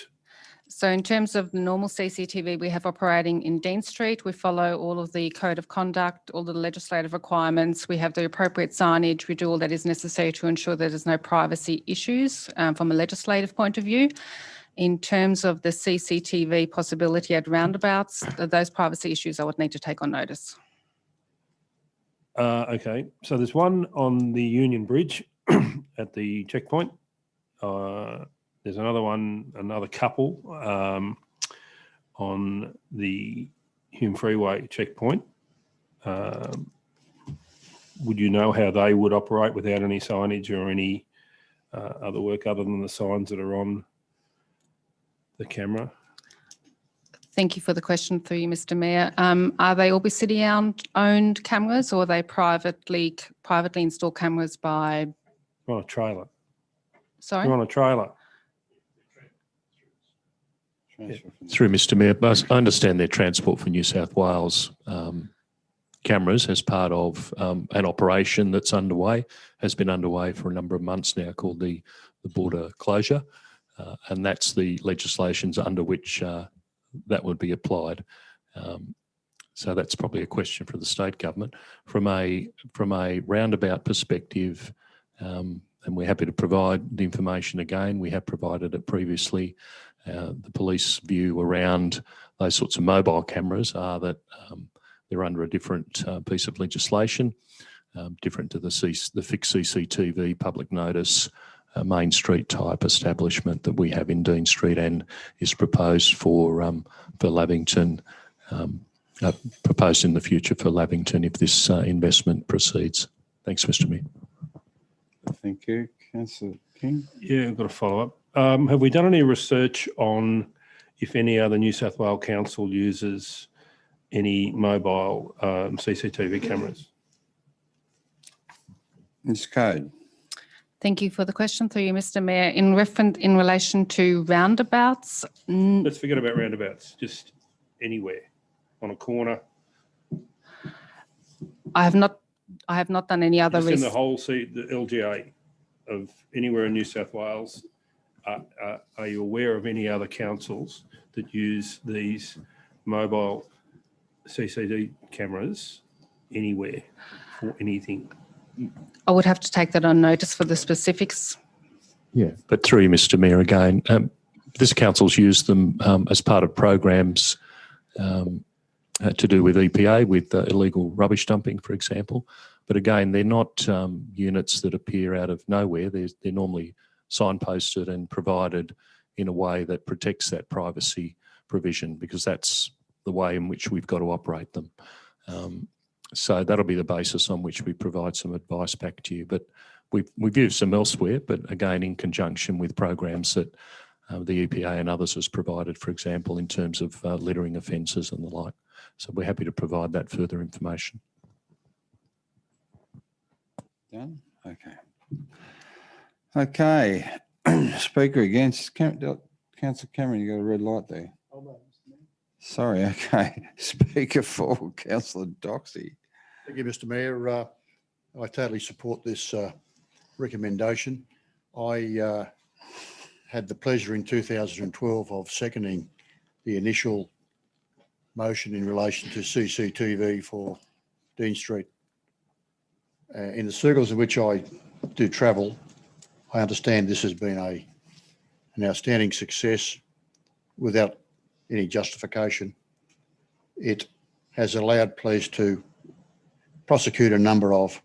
So in terms of normal CCTV we have operating in Dean Street, we follow all of the code of conduct, all the legislative requirements. We have the appropriate signage. We do all that is necessary to ensure that there's no privacy issues from a legislative point of view. In terms of the CCTV possibility at roundabouts, those privacy issues I would need to take on notice. Okay, so there's one on the Union Bridge at the checkpoint. There's another one, another couple on the Hume Freeway checkpoint. Would you know how they would operate without any signage or any other work other than the signs that are on the camera? Thank you for the question through you, Mr. Mayor. Are they Albury City owned cameras or are they privately installed cameras by? On a trailer. Sorry? They're on a trailer. Through Mr. Mayor, I understand their Transport for New South Wales cameras as part of an operation that's underway, has been underway for a number of months now, called the border closure, and that's the legislations under which that would be applied. So that's probably a question for the state government. From a roundabout perspective, and we're happy to provide the information again. We have provided it previously. The police view around those sorts of mobile cameras are that they're under a different piece of legislation, different to the fixed CCTV public notice Main Street type establishment that we have in Dean Street and is proposed for Lavington, proposed in the future for Lavington if this investment proceeds. Thanks, Mr. Mayor. Thank you. Councillor King. Yeah, I've got a follow-up. Have we done any research on if any other New South Wales council uses any mobile CCTV cameras? Ms. Code. Thank you for the question through you, Mr. Mayor. In relation to roundabouts, Let's forget about roundabouts, just anywhere, on a corner. I have not done any other Just in the research. whole the LGA of anywhere in New South Wales. Are you aware of any other councils that use these mobile CCTV cameras anywhere for anything? I would have to take that on notice for the specifics. Yeah, but through you, Mr. Mayor, again, this council's used them as part of programs to do with EPA, with illegal rubbish dumping, for example. But again, they're not units that appear out of nowhere. They're normally signposted and provided in a way that protects that privacy provision, because that's the way in which we've got to operate them. So that'll be the basis on which we provide some advice back to you. But we've used them elsewhere, but again, in conjunction with programs that the EPA and others has provided, for example, in terms of littering offences and the like. So we're happy to provide that further information. Done? Okay. Okay. Speaker against. Councillor Cameron, you got a red light there. Sorry, okay. Speaker 4, councillor Doxey. Thank you, Mr Mayor. I totally support this recommendation. I had the pleasure in 2012 of seconding the initial motion in relation to CCTV for Dean Street. In the circles in which I do travel, I understand this has been an outstanding success without any justification. It has allowed police to prosecute a number of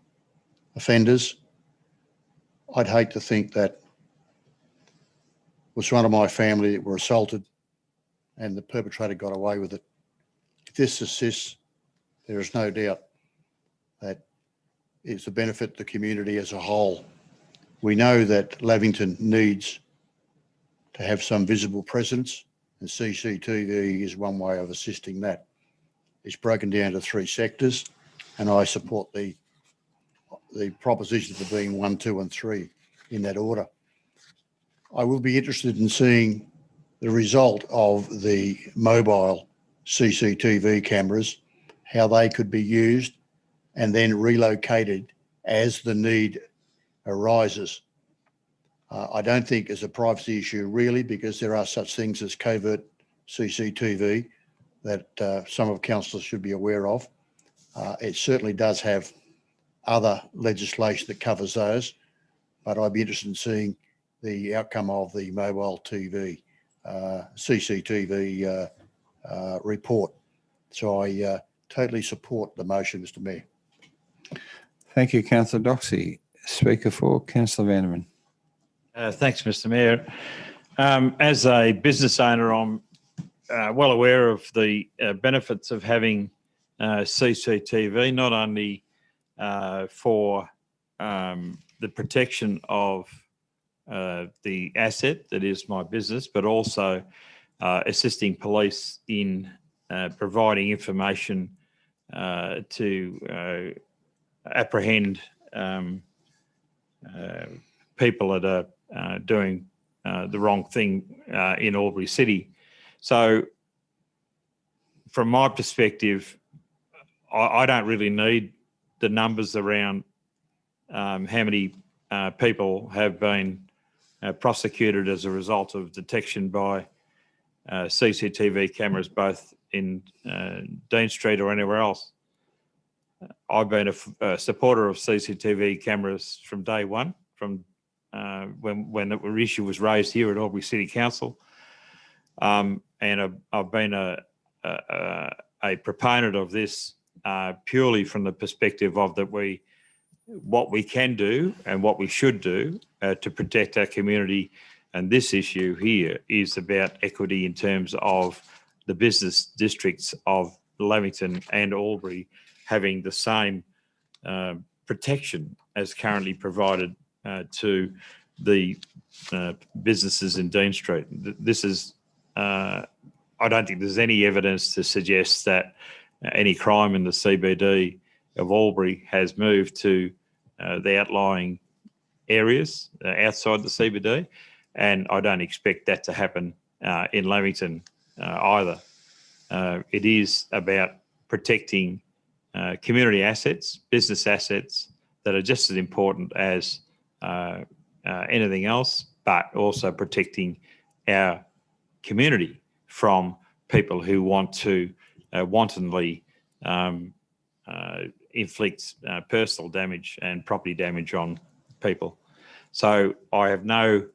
offenders. I'd hate to think that was one of my family that were assaulted and the perpetrator got away with it. If this assists, there is no doubt that it's a benefit to the community as a whole. We know that Lavington needs to have some visible presence, and CCTV is one way of assisting that. It's broken down to 3 sectors, and I support the propositions of being 1, 2 and 3 in that order. I will be interested in seeing the result of the mobile CCTV cameras, how they could be used and then relocated as the need arises. I don't think it's a privacy issue really, because there are such things as covert CCTV that some of councillors should be aware of. It certainly does have other legislation that covers those, but I'd be interested in seeing the outcome of the mobile TV, CCTV report. So I totally support the motion, Mr Mayor. Thank you, councillor Doxey. Speaker 4, councillor Vanderman. Thanks, Mr. Mayor. As a business owner, I'm well aware of the benefits of having CCTV, not only for the protection of the asset that is my business, but also assisting police in providing information to apprehend people that are doing the wrong thing in Albury City. So from my perspective, I don't really need the numbers around how many people have been prosecuted as a result of detection by CCTV cameras, both in Dean Street or anywhere else. I've been a supporter of CCTV cameras from day one, from when the issue was raised here at Albury City Council, and I've been a proponent of this purely from the perspective of what we can do and what we should do to protect our community. And this issue here is about equity in terms of the business districts of Lavington and Albury having the same protection as currently provided to the businesses in Dean Street. This is, I don't think there's any evidence to suggest that any crime in the CBD of Albury has moved to the outlying areas outside the CBD, and I don't expect that to happen in Lavington either. It is about protecting community assets, business assets that are just as important as anything else, but also protecting our community from people who want to wantonly inflict personal damage and property damage on people. So I have no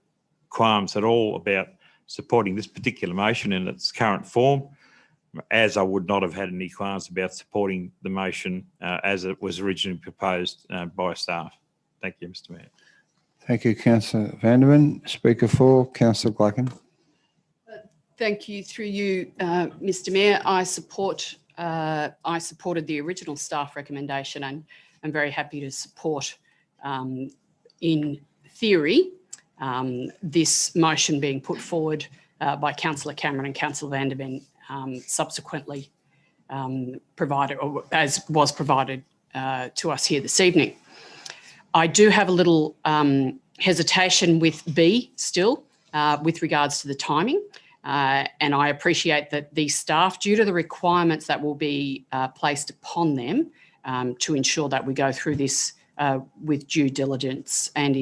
qualms at all about supporting this particular motion in its current form, as I would not have had any qualms about supporting the motion as it was originally proposed by staff. Thank you, Mr. Mayor. Thank you, councillor Vanderman. Speaker 4, councillor Gluckin. Thank you. Through you, Mr. Mayor, I supported the original staff recommendation, and I'm very happy to support, in theory, this motion being put forward by councillor Cameron and councillor Vanderman, subsequently provided, or as was provided to us here this evening. I do have a little hesitation with B still with regards to the timing. And I appreciate that these staff, due to the requirements that will be placed upon them to ensure that we go through this with due diligence and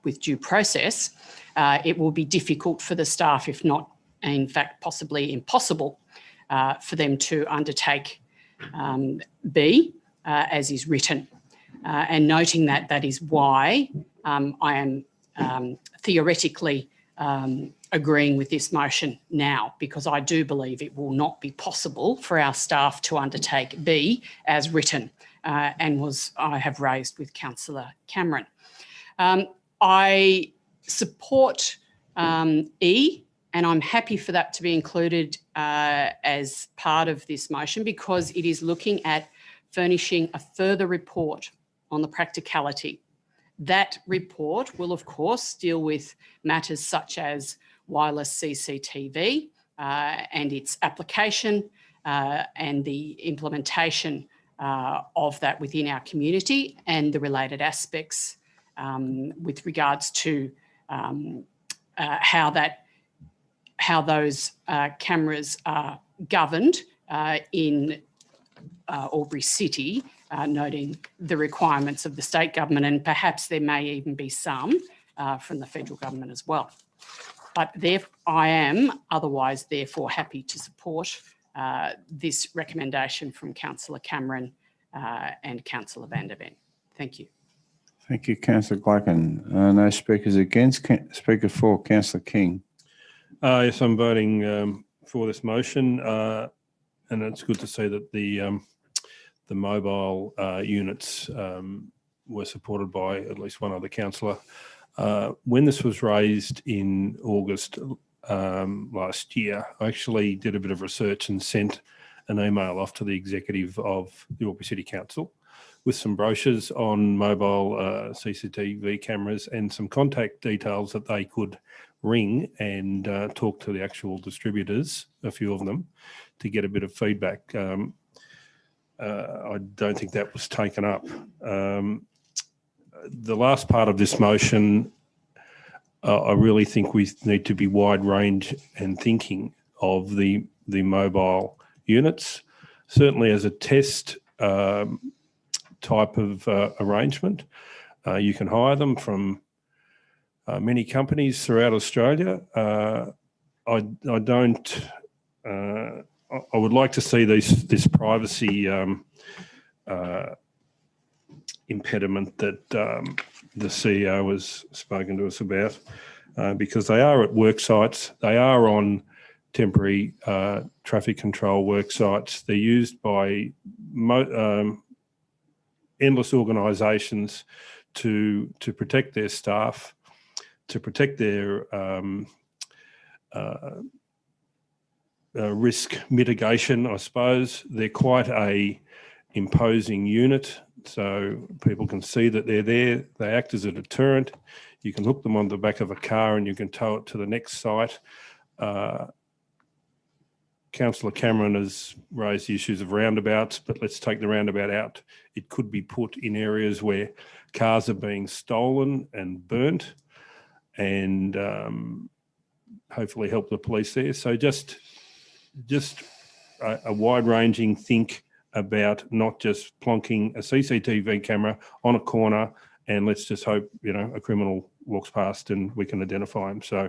with due process, it will be difficult for the staff, if not, in fact, possibly impossible for them to undertake B as is written. And noting that, that is why I am theoretically agreeing with this motion now, because I do believe it will not be possible for our staff to undertake B as written, and I have raised with Councillor Cameron. I support E, and I'm happy for that to be included as part of this motion, because it is looking at furnishing a further report on the practicality. That report will, of course, deal with matters such as wireless CCTV and its application and the implementation of that within our community, and the related aspects with regards to how those cameras are governed in Albury City, noting the requirements of the state government, and perhaps there may even be some from the federal government as well. But I am otherwise therefore happy to support this recommendation from Councillor Cameron and Councillor Van der Ven. Thank you. Thank you, Councillor Glacken. No speakers against. Speaker for, Councillor King. Yes, I'm voting for this motion, and it's good to see that the mobile units were supported by at least one other councillor. When this was raised in August last year, I actually did a bit of research and sent an email off to the executive of the Albury City Council with some brochures on mobile CCTV cameras and some contact details that they could ring and talk to the actual distributors, a few of them, to get a bit of feedback. I don't think that was taken up. The last part of this motion, I really think we need to be wide range and thinking of the mobile units, certainly as a test type of arrangement. You can hire them from many companies throughout Australia. I would like to see this privacy impediment that the CEO has spoken to us about, because they are at work sites, they are on temporary traffic control work sites. They're used by endless organisations to protect their staff, to protect their risk mitigation, I suppose. They're quite a imposing unit, so people can see that they're there. They act as a deterrent. You can hook them on the back of a car and you can tow it to the next site. Councillor Cameron has raised the issues of roundabouts, but let's take the roundabout out. It could be put in areas where cars are being stolen and burnt, and hopefully help the police there. So just a wide-ranging think about not just plonking a CCTV camera on a corner and let's just hope, a criminal walks past and we can identify him. So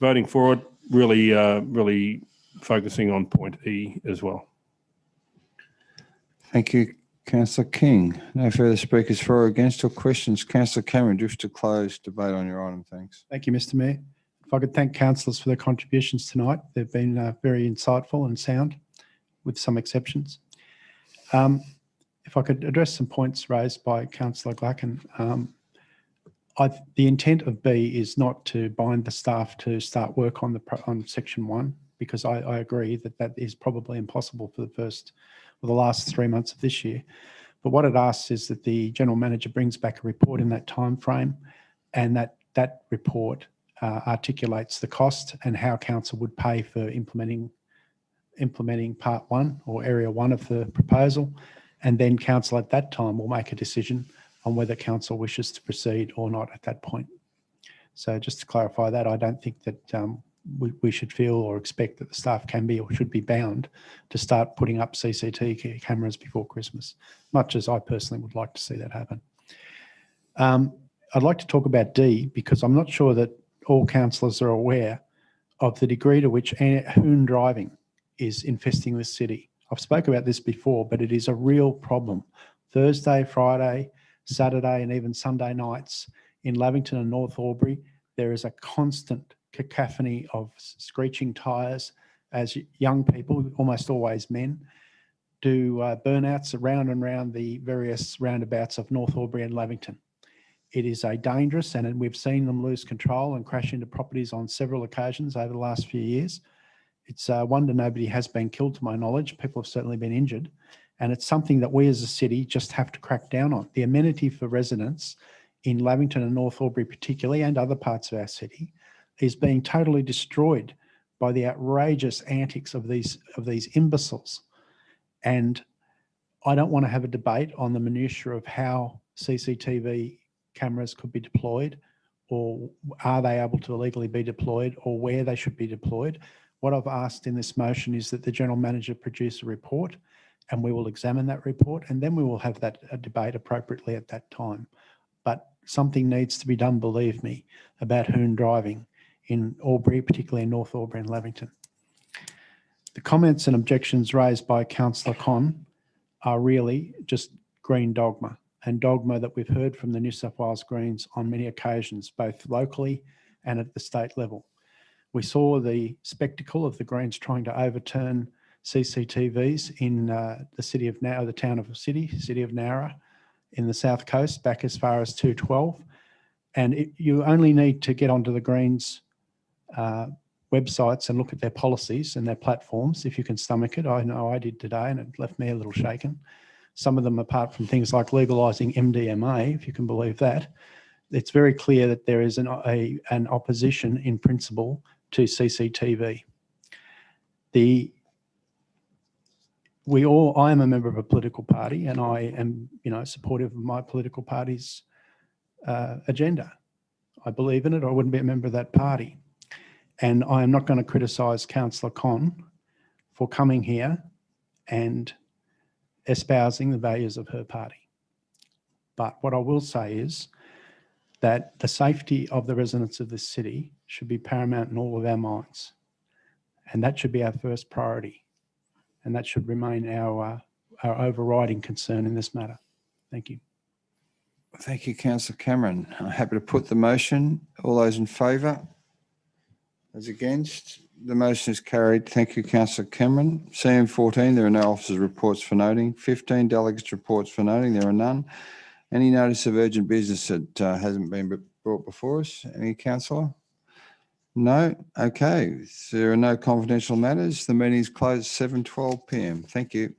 voting for it, really focusing on point E as well. Thank you, Councillor King. No further speakers for or against or questions. Councillor Cameron, just to close debate on your item, thanks. Thank you, Mr. Mayor. If I could thank councillors for their contributions tonight. They've been very insightful and sound, with some exceptions. If I could address some points raised by Councillor Glacken. The intent of B is not to bind the staff to start work on Section 1, because I agree that is probably impossible for the last 3 months of this year. But what it asks is that the General Manager brings back a report in that time frame, and that report articulates the cost and how council would pay for implementing part 1 or area 1 of the proposal, and then council at that time will make a decision on whether council wishes to proceed or not at that point. So just to clarify that, I don't think that we should feel or expect that the staff can be or should be bound to start putting up CCTV cameras before Christmas, much as I personally would like to see that happen. I'd like to talk about D, because I'm not sure that all councillors are aware of the degree to which hoon driving is infesting this city. I've spoken about this before, but it is a real problem. Thursday, Friday, Saturday, and even Sunday nights in Lavington and North Albury, there is a constant cacophony of screeching tyres as young people, almost always men, do burnouts around and around the various roundabouts of North Albury and Lavington. It is a dangerous, and we've seen them lose control and crash into properties on several occasions over the last few years. It's a wonder nobody has been killed to my knowledge. People have certainly been injured. And it's something that we as a city just have to crack down on. The amenity for residents in Lavington and North Albury particularly, and other parts of our city, is being totally destroyed by the outrageous antics of these imbeciles. And I don't want to have a debate on the minutiae of how CCTV cameras could be deployed, or are they able to legally be deployed, or where they should be deployed. What I've asked in this motion is that the General Manager produce a report, and we will examine that report, and then we will have that debate appropriately at that time. But something needs to be done, believe me, about hoon driving in Albury, particularly in North Albury and Lavington. The comments and objections raised by Councillor Con are really just green dogma, and dogma that we've heard from the New South Wales Greens on many occasions, both locally and at the state level. We saw the spectacle of the Greens trying to overturn CCTVs in the town of City of Nowra in the South Coast, back as far as 2012. And you only need to get onto the Greens websites and look at their policies and their platforms, if you can stomach it. I know I did today, and it left me a little shaken. Some of them, apart from things like legalising MDMA, if you can believe that, it's very clear that there is an opposition in principle to CCTV. I am a member of a political party, and I am, supportive of my political party's agenda. I believe in it, or I wouldn't be a member of that party. And I am not going to criticise Councillor Con for coming here and espousing the values of her party. But what I will say is that the safety of the residents of this city should be paramount in all of our minds. And that should be our first priority. And that should remain our overriding concern in this matter. Thank you. Thank you, Councillor Cameron. I'm happy to put the motion. All those in favour? Those against? The motion is carried. Thank you, Councillor Cameron. CM14, there are no officers' reports for noting. 15 delegates' reports for noting. There are none. Any notice of urgent business that hasn't been brought before us? Any councillor? No? Okay. If there are no confidential matters, the meeting is closed at 7:12 p.m. Thank you.